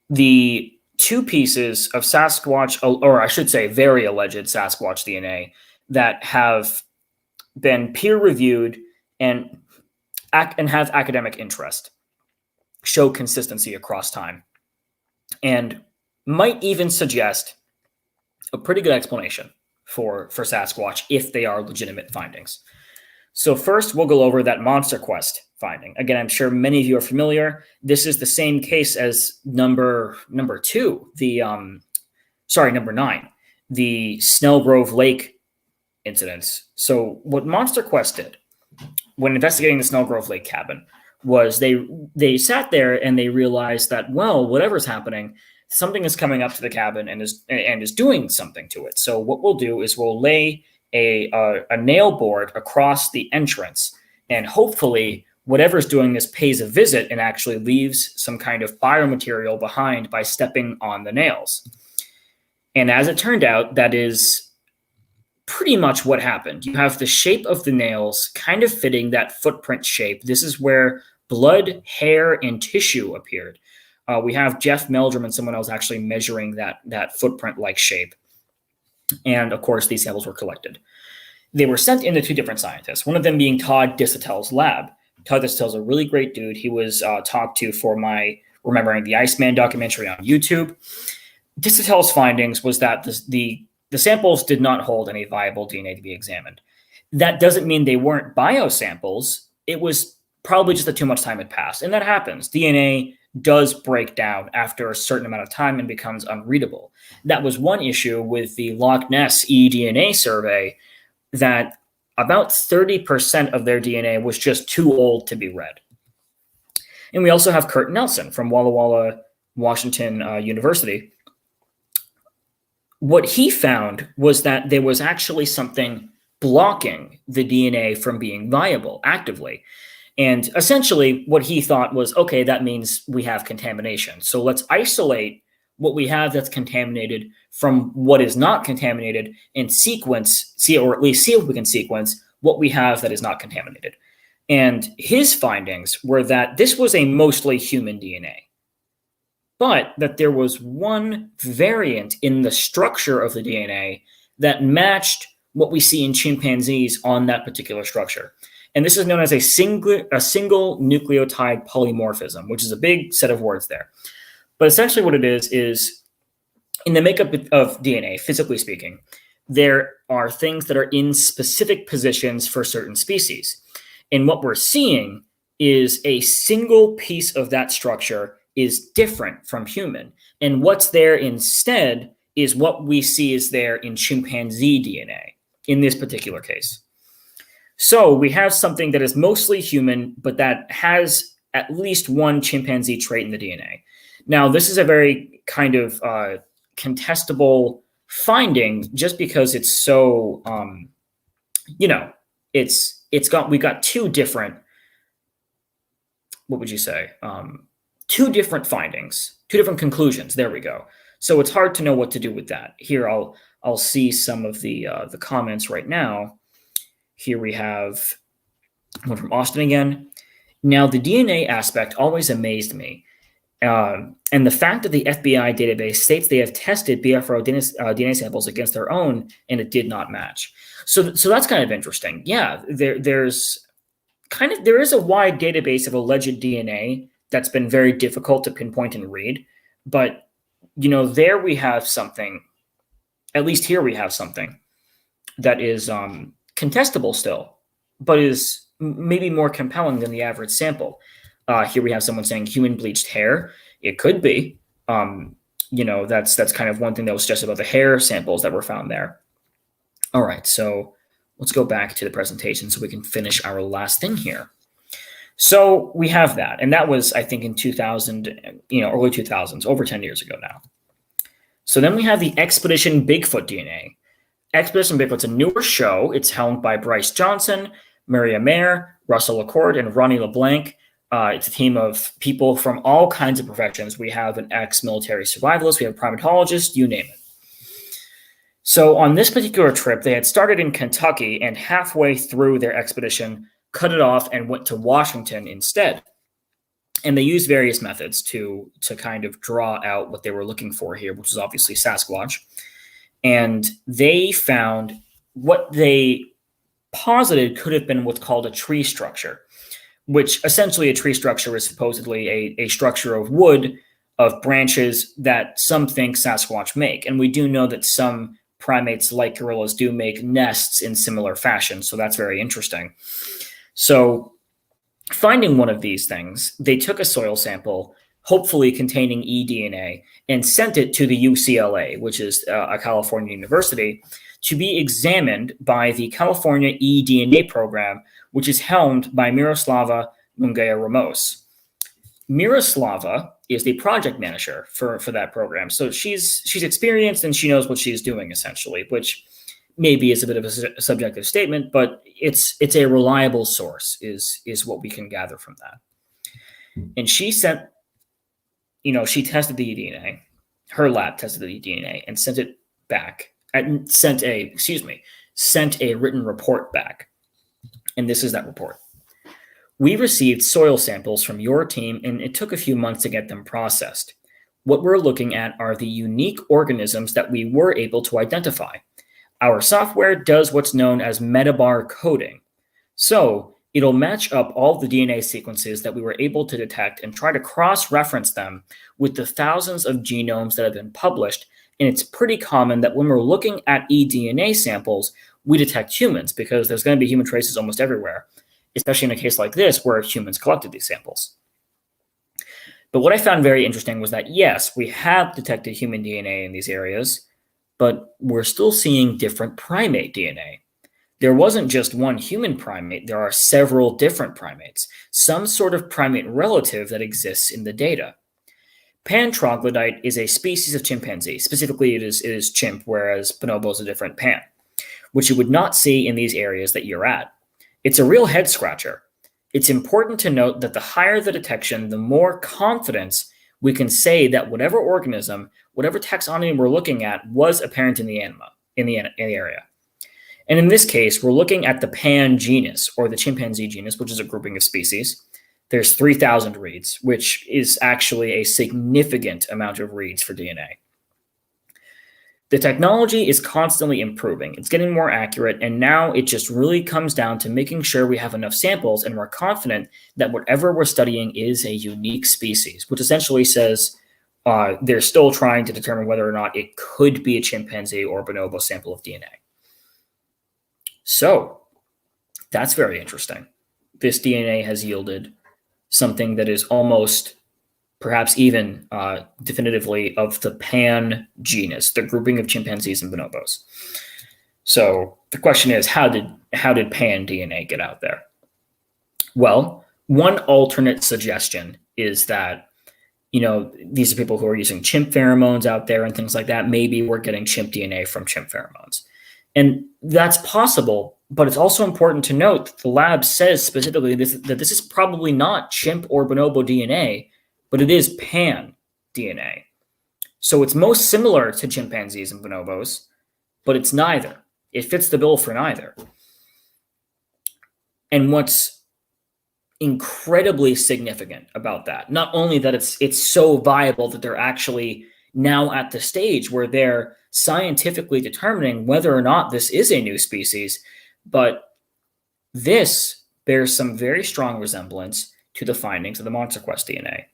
The 2 pieces of Sasquatch, or I should say very alleged Sasquatch DNA, that have been peer-reviewed and have academic interest, show consistency across time, and might even suggest a pretty good explanation for Sasquatch if they are legitimate findings. So first, we'll go over that Monster Quest finding. Again, I'm sure many of you are familiar. This is the same case as number 2, number 9, the Snell Grove Lake incidents. So what Monster Quest did when investigating the Snell Grove Lake cabin was they sat there and they realized that, well, whatever's happening, something is coming up to the cabin and is doing something to it. So what we'll do is we'll lay a nail board across the entrance, and hopefully whatever's doing this pays a visit and actually leaves some kind of biomaterial behind by stepping on the nails. And as it turned out, that is pretty much what happened. You have the shape of the nails kind of fitting that footprint shape. This is where blood, hair, and tissue appeared. We have Jeff Meldrum and someone else actually measuring that footprint-like shape. And of course, these samples were collected. They were sent into 2 different scientists, one of them being Todd Disatel's lab. Todd Distel's a really great dude. He was talked to for my Remembering the Iceman documentary on YouTube. Distel's findings was that the samples did not hold any viable DNA to be examined. That doesn't mean they weren't biosamples. It was probably just that too much time had passed. And that happens. DNA does break down after a certain amount of time and becomes unreadable. That was one issue with the Loch Ness eDNA survey, that about 30% of their DNA was just too old to be read. And we also have Kurt Nelson from Walla Walla, Washington University. What he found was that there was actually something blocking the DNA from being viable actively. And essentially what he thought was, okay, that means we have contamination. So let's isolate what we have that's contaminated from what is not contaminated and sequence, or at least see if we can sequence what we have that is not contaminated. And his findings were that this was a mostly human DNA, but that there was one variant in the structure of the DNA that matched what we see in chimpanzees on that particular structure. And this is known as a single nucleotide polymorphism, which is a big set of words there. But essentially what it is in the makeup of DNA, physically speaking, there are things that are in specific positions for certain species. And what we're seeing is a single piece of that structure is different from human. And what's there instead is what we see is there in chimpanzee DNA in this particular case. So we have something that is mostly human, but that has at least one chimpanzee trait in the DNA. Now, this is a very kind of contestable finding just because it's so, we've got two different, what would you say? Two different findings, two different conclusions. There we go. So it's hard to know what to do with that. Here, I'll see some of the comments right now. Here we have one from Austin again. Now, the DNA aspect always amazed me. And the fact that the FBI database states they have tested BFRO DNA samples against their own and it did not match. So that's kind of interesting. Yeah, there is a wide database of alleged DNA that's been very difficult to pinpoint and read. But, there we have something, at least here we have something that is contestable still, but is maybe more compelling than the average sample. Here we have someone saying human bleached hair. It could be. That's kind of one thing that was suggested about the hair samples that were found there. All right, so let's go back to the presentation so we can finish our last thing here. So we have that, and that was, I think, in 2000, early 2000s, over 10 years ago now. So then we have the Expedition Bigfoot DNA. Expedition Bigfoot's a newer show. It's helmed by Bryce Johnson, Maria Mayer, Russell LaCourte, and Ronnie LeBlanc. It's a team of people from all kinds of professions. We have an ex-military survivalist, we have a primatologist, you name it. So on this particular trip, they had started in Kentucky and halfway through their expedition, cut it off and went to Washington instead. And they used various methods to kind of draw out what they were looking for here, which is obviously Sasquatch. And they found what they posited could have been what's called a tree structure, which essentially a tree structure is supposedly a structure of wood, of branches that some think Sasquatch make. And we do know that some primates like gorillas do make nests in similar fashion. So that's very interesting. So finding one of these things, they took a soil sample, hopefully containing eDNA, and sent it to the UCLA, which is a California university, to be examined by the California eDNA program, which is helmed by Miroslava Munguia-Ramos. Miroslava is the project manager for that program. So she's experienced and she knows what she's doing, essentially, which maybe is a bit of a subjective statement, but it's a reliable source is what we can gather from that. And she sent, she tested the DNA, her lab tested the DNA and sent it back, sent a written report back. And this is that report. We received soil samples from your team, and it took a few months to get them processed. What we're looking at are the unique organisms that we were able to identify. Our software does what's known as metabar coding. So it'll match up all the DNA sequences that we were able to detect and try to cross-reference them with the thousands of genomes that have been published. And it's pretty common that when we're looking at eDNA samples, we detect humans because there's going to be human traces almost everywhere, especially in a case like this where humans collected these samples. But what I found very interesting was that, yes, we have detected human DNA in these areas, but we're still seeing different primate DNA. There wasn't just one human primate, there are several different primates, some sort of primate relative that exists in the data. Pan troglodyte is a species of chimpanzee. Specifically, it is chimp, whereas bonobo is a different pan, which you would not see in these areas that you're at. It's a real head scratcher. It's important to note that the higher the detection, the more confidence we can say that whatever organism, whatever taxonomy we're looking at was apparent in the area. And in this case, we're looking at the pan genus, or the chimpanzee genus, which is a grouping of species. There's 3,000 reads, which is actually a significant amount of reads for DNA. The technology is constantly improving. It's getting more accurate, and now it just really comes down to making sure we have enough samples and we're confident that whatever we're studying is a unique species, which essentially says they're still trying to determine whether or not it could be a chimpanzee or bonobo sample of DNA. So that's very interesting. This DNA has yielded something that is almost, perhaps even definitively, of the pan genus, the grouping of chimpanzees and bonobos. So the question is, how did pan DNA get out there? Well, one alternate suggestion is that, these are people who are using chimp pheromones out there and things like that. Maybe we're getting chimp DNA from chimp pheromones. And that's possible, but it's also important to note that the lab says specifically that this is probably not chimp or bonobo DNA, but it is pan DNA. So it's most similar to chimpanzees and bonobos, but it's neither. It fits the bill for neither. And what's incredibly significant about that, not only that it's so viable that they're actually now at the stage where they're scientifically determining whether or not this is a new species, but this bears some very strong resemblance to the findings of the Monster Quest DNA.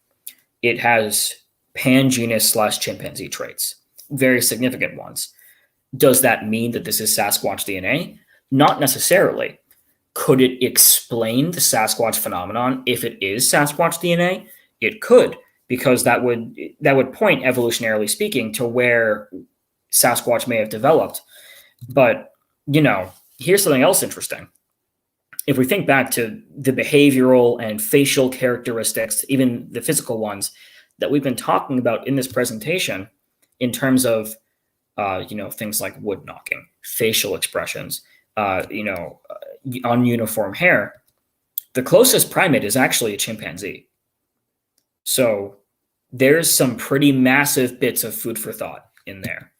It has pan-genus/chimpanzee traits, very significant ones. Does that mean that this is Sasquatch DNA? Not necessarily. Could it explain the Sasquatch phenomenon if it is Sasquatch DNA? It could, because that would point, evolutionarily speaking, to where Sasquatch may have developed. But, here's something else interesting. If we think back to the behavioral and facial characteristics, even the physical ones that we've been talking about in this presentation, in terms of, things like wood knocking, facial expressions, ununiform hair, the closest primate is actually a chimpanzee. So there's some pretty massive bits of food for thought in there.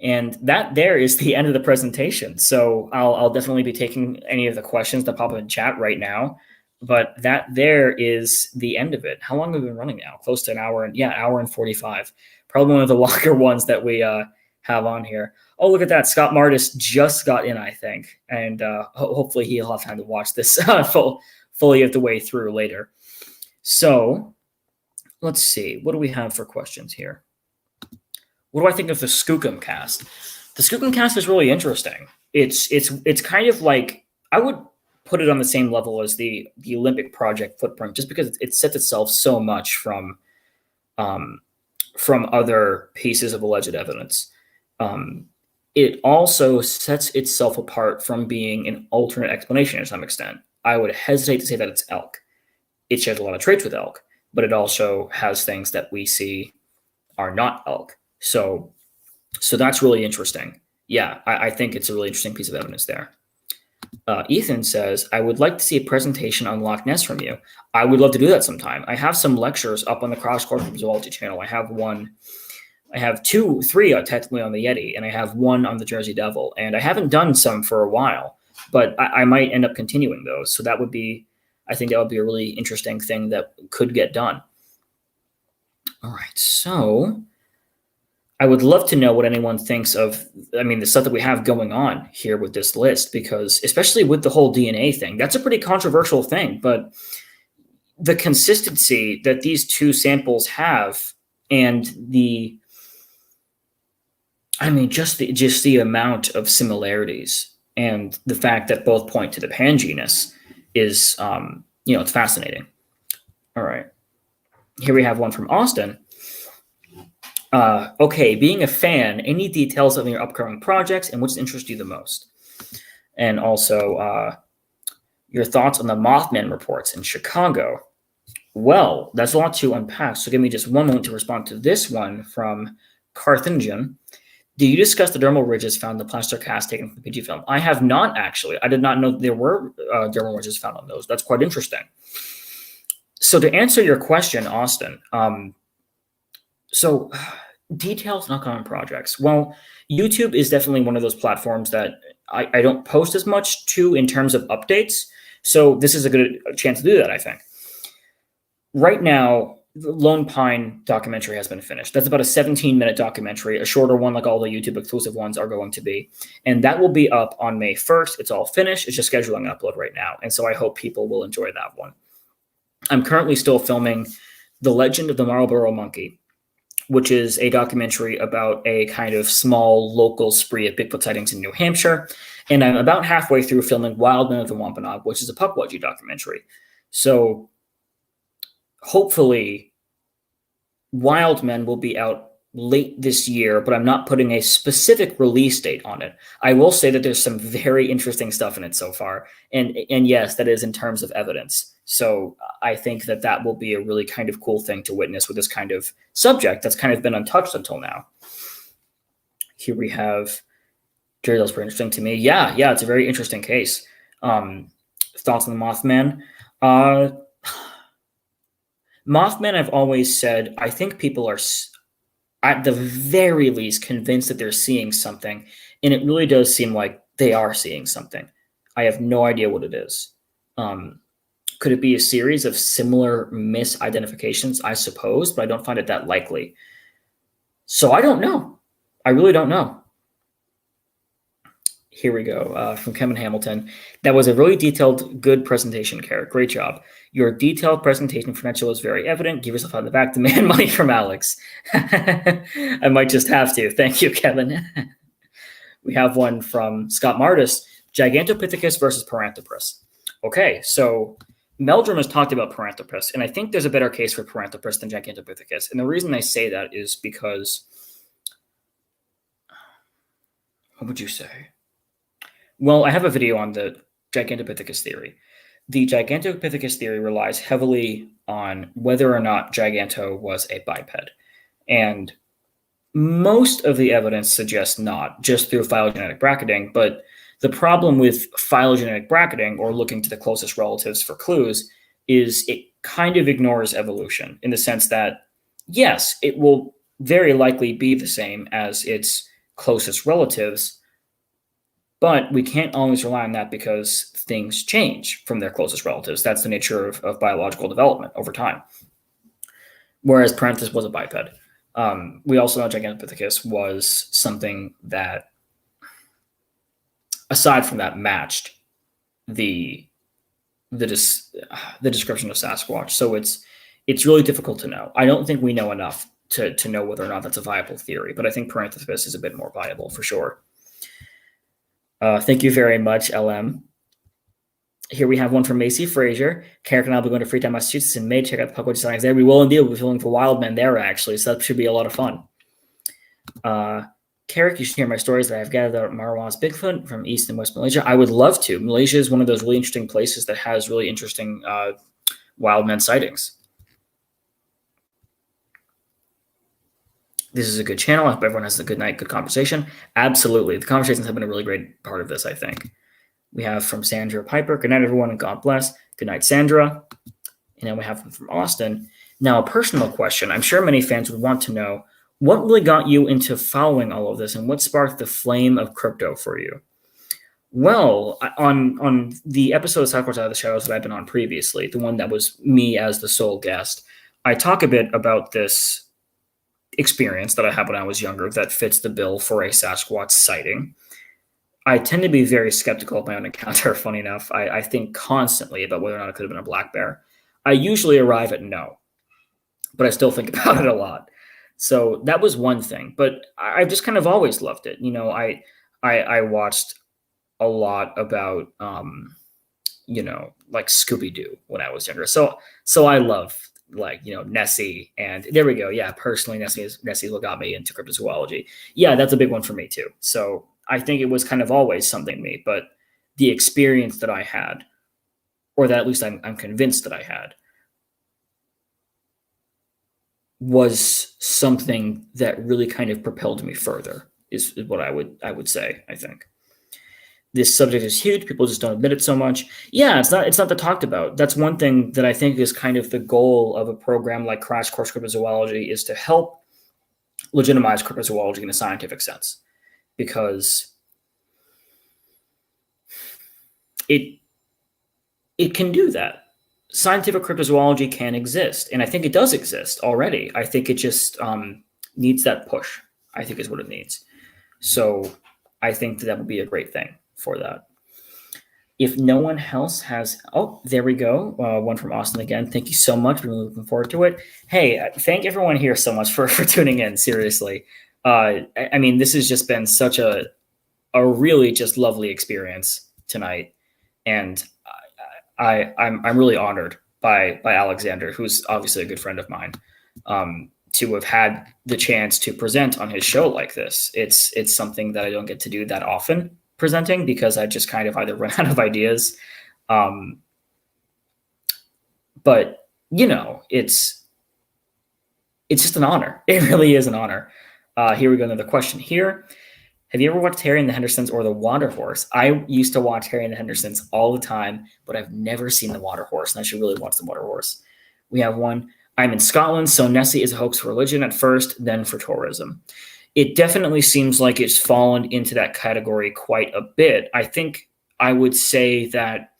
And that there is the end of the presentation. So I'll definitely be taking any of the questions that pop up in chat right now. But that there is the end of it. How long have we been running now? Close to an hour. Hour and 45. Probably one of the longer ones that we have on here. Oh, look at that. Scott Martis just got in, I think. And hopefully he'll have time to watch this fully the way through later. So let's see. What do we have for questions here? What do I think of the Skookum cast? The Skookum cast is really interesting. It's kind of like, I would put it on the same level as the Olympic Project footprint, just because it sets itself so much from other pieces of alleged evidence. It also sets itself apart from being an alternate explanation to some extent. I would hesitate to say that it's elk. It shares a lot of traits with elk, but it also has things that we see are not elk. So that's really interesting. Yeah, I think it's a really interesting piece of evidence there. Ethan says, I would like to see a presentation on Loch Ness from you. I would love to do that sometime. I have some lectures up on the Crash Course Cryptozoology channel. I have three technically on the Yeti, and I have one on the Jersey Devil. And I haven't done some for a while, but I might end up continuing those. So I think that would be a really interesting thing that could get done. All right, so I would love to know what anyone thinks of, the stuff that we have going on here with this list, because especially with the whole DNA thing, that's a pretty controversial thing, but the consistency that these two samples have and just the amount of similarities and the fact that both point to the pangenus is, it's fascinating. All right. Here we have one from Austin. Okay, being a fan, any details of your upcoming projects and which interests you the most? And also, your thoughts on the Mothman reports in Chicago. Well, that's a lot to unpack, so give me just one moment to respond to this one from Carthaginian. Do you discuss the dermal ridges found in the plaster cast taken from the PG film? I have not, actually. I did not know there were dermal ridges found on those. That's quite interesting. So to answer your question, Austin, so details on upcoming projects. Well, YouTube is definitely one of those platforms that I don't post as much to in terms of updates. So this is a good chance to do that, I think. Right now, the Lone Pine documentary has been finished. That's about a 17-minute documentary, a shorter one like all the YouTube exclusive ones are going to be. And that will be up on May 1st. It's all finished. It's just scheduling an upload right now. And so I hope people will enjoy that one. I'm currently still filming The Legend of the Marlboro Monkey, which is a documentary about a kind of small local spree of Bigfoot sightings in New Hampshire. And I'm about halfway through filming Wild Men of the Wampanoag, which is a Pukwudgie documentary. So hopefully Wild Men will be out late this year, but I'm not putting a specific release date on it. I will say that there's some very interesting stuff in it so far. And yes, that is in terms of evidence. So I think that that will be a really kind of cool thing to witness with this kind of subject that's kind of been untouched until now. Here we have, Jerry, that's pretty interesting to me. Yeah, it's a very interesting case. Thoughts on the Mothman? Mothman, I've always said, I think people are, at the very least, convinced that they're seeing something. And it really does seem like they are seeing something. I have no idea what it is. Could it be a series of similar misidentifications? I suppose, but I don't find it that likely. So I don't know. I really don't know. Here we go, from Kevin Hamilton. That was a really detailed, good presentation, Karac. Great job. Your detailed presentation credential is very evident. Give yourself on the back. Demand money from Aleks. I might just have to. Thank you, Kevin. We have one from Scott Martis. Gigantopithecus versus Paranthropus. Okay, so Meldrum has talked about Paranthropus, and I think there's a better case for Paranthropus than Gigantopithecus. And the reason I say that is because, what would you say? Well, I have a video on the Gigantopithecus theory. The Gigantopithecus theory relies heavily on whether or not Giganto was a biped. And most of the evidence suggests not, just through phylogenetic bracketing. But the problem with phylogenetic bracketing, or looking to the closest relatives for clues, is it kind of ignores evolution in the sense that, yes, it will very likely be the same as its closest relatives, but we can't always rely on that because things change from their closest relatives. That's the nature of biological development over time. Whereas Paranthropus was a biped. We also know Gigantopithecus was something that, aside from that, matched the description of Sasquatch. So it's really difficult to know. I don't think we know enough to know whether or not that's a viable theory, but I think Paranthropus is a bit more viable for sure. Thank you very much, LM. Here we have one from Macy Frazier. Karac and I will be going to Freetown, Massachusetts in May. Check out the Pukwudgie sightings there. We will indeed. We'll be filming for Wild Men there, actually, so that should be a lot of fun. Karac, you should hear my stories that I've gathered about Marwan's Bigfoot from East and West Malaysia. I would love to. Malaysia is one of those really interesting places that has really interesting wild men sightings. This is a good channel. I hope everyone has a good night, good conversation. Absolutely. The conversations have been a really great part of this, I think. We have from Sandra Piper. Good night, everyone, and God bless. Good night, Sandra. And then we have one from Austin. Now, a personal question. I'm sure many fans would want to know, what really got you into following all of this, and what sparked the flame of crypto for you? Well, on the episode of Sasquatch Out of the Shadows that I've been on previously, the one that was me as the sole guest, I talk a bit about this experience that I had when I was younger that fits the bill for a Sasquatch sighting. I tend to be very skeptical of my own encounter, funny enough. I think constantly about whether or not it could have been a black bear. I usually arrive at no, but I still think about it a lot. So that was one thing. But I've just kind of always loved it. You know, I watched a lot about, you know, like Scooby-Doo when I was younger. So I love, like, you know, Nessie, and there we go. Yeah, personally, Nessie what got me into cryptozoology. Yeah, that's a big one for me too. So I think it was kind of always something to me, but the experience that I had, or that at least I'm convinced that I had, was something that really kind of propelled me further, is what I would say. I think this subject is huge. People just don't admit it so much. Yeah, it's not that talked about. That's one thing that I think is kind of the goal of a program like Crash Course Cryptozoology, is to help legitimize cryptozoology in a scientific sense, because it can do that. Scientific cryptozoology can exist, and I think it does exist already. I think it just needs that push, I think, is what it needs. So I think that would be a great thing for that. If no one else has, oh, there we go. One from Austin again. Thank you so much. We're looking forward to it. Hey, thank everyone here so much for tuning in. Seriously. I mean, this has just been such a really just lovely experience tonight. And I'm really honored by Alexander, who's obviously a good friend of mine, to have had the chance to present on his show like this. It's something that I don't get to do that often, presenting, because I just kind of either run out of ideas. But you know, it's just an honor. It really is an honor. Here we go. Another question here. Have you ever watched Harry and the Hendersons or The Water Horse? I used to watch Harry and the Hendersons all the time, but I've never seen The Water Horse, and I should really watch The Water Horse. We have one. I'm in Scotland, so Nessie is a hoax for religion at first, then for tourism. It definitely seems like it's fallen into that category quite a bit. I think I would say that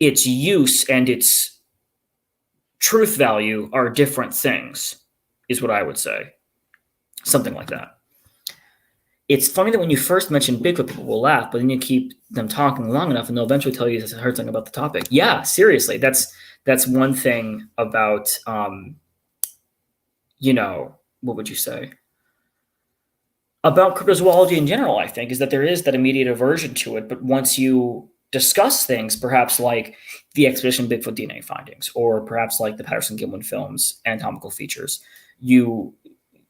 its use and its truth value are different things, is what I would say. Something like that. It's funny that when you first mention Bigfoot, people will laugh, but then you keep them talking long enough and they'll eventually tell you they heard something about the topic. Yeah, seriously. That's one thing about, you know, what would you say? About cryptozoology in general, I think, is that there is that immediate aversion to it. But once you discuss things, perhaps like the Expedition Bigfoot DNA findings, or perhaps like the Patterson-Gimlin films, anatomical features,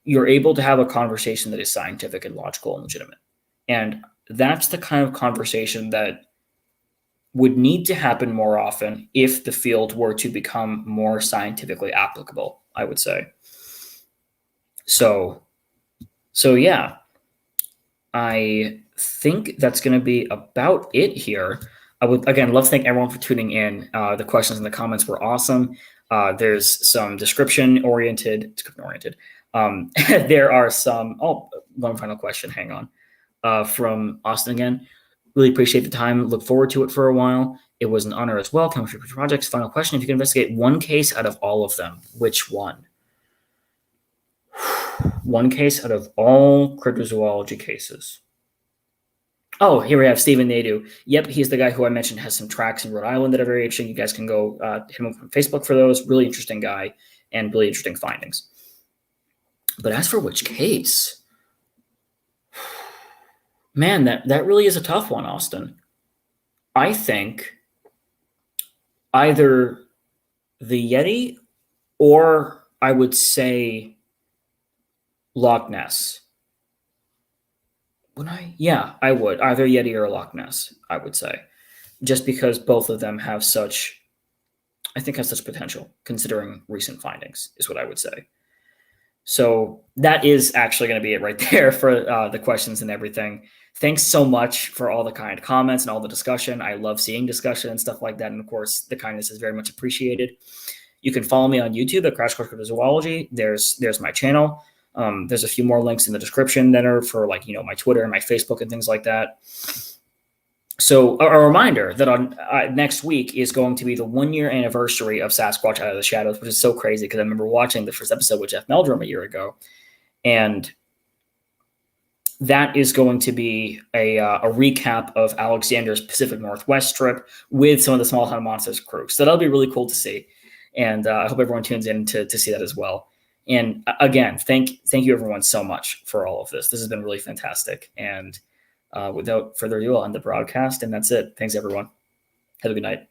you're able to have a conversation that is scientific and logical and legitimate. And that's the kind of conversation that would need to happen more often if the field were to become more scientifically applicable, I would say. So yeah, I think that's going to be about it here. I would, again, love to thank everyone for tuning in. The questions and the comments were awesome. There's some description-oriented. There are some, one final question, hang on, from Austin again. Really appreciate the time, look forward to it for a while. It was an honor as well. Coming for future projects. Final question, if you can investigate one case out of all of them, which one? One case out of all cryptozoology cases. Oh, here we have Stephen Nadu. Yep, he's the guy who I mentioned has some tracks in Rhode Island that are very interesting. You guys can go hit him up on Facebook for those. Really interesting guy and really interesting findings. But as for which case, man, that really is a tough one, Austin. I think either the Yeti or I would say Loch Ness. Would I? Yeah, I would. Either Yeti or Loch Ness, I would say. Just because both of them have such potential, considering recent findings, is what I would say. So that is actually going to be it right there for the questions and everything. Thanks so much for all the kind comments and all the discussion. I love seeing discussion and stuff like that. And of course, the kindness is very much appreciated. You can follow me on YouTube at Crash Course Cryptozoology. There's my channel. There's a few more links in the description that are for, like, you know, my Twitter and my Facebook and things like that. So a reminder that on next week is going to be the 1-year anniversary of Sasquatch Out of the Shadows, which is so crazy because I remember watching the first episode with Jeff Meldrum a year ago, and that is going to be a recap of Alexander's Pacific Northwest trip with some of the Small Town Monsters crew. So that'll be really cool to see, and I hope everyone tunes in to see that as well. And again, thank you everyone so much for all of this. This has been really fantastic, and without further ado, I'll end the broadcast, and that's it. Thanks, everyone. Have a good night.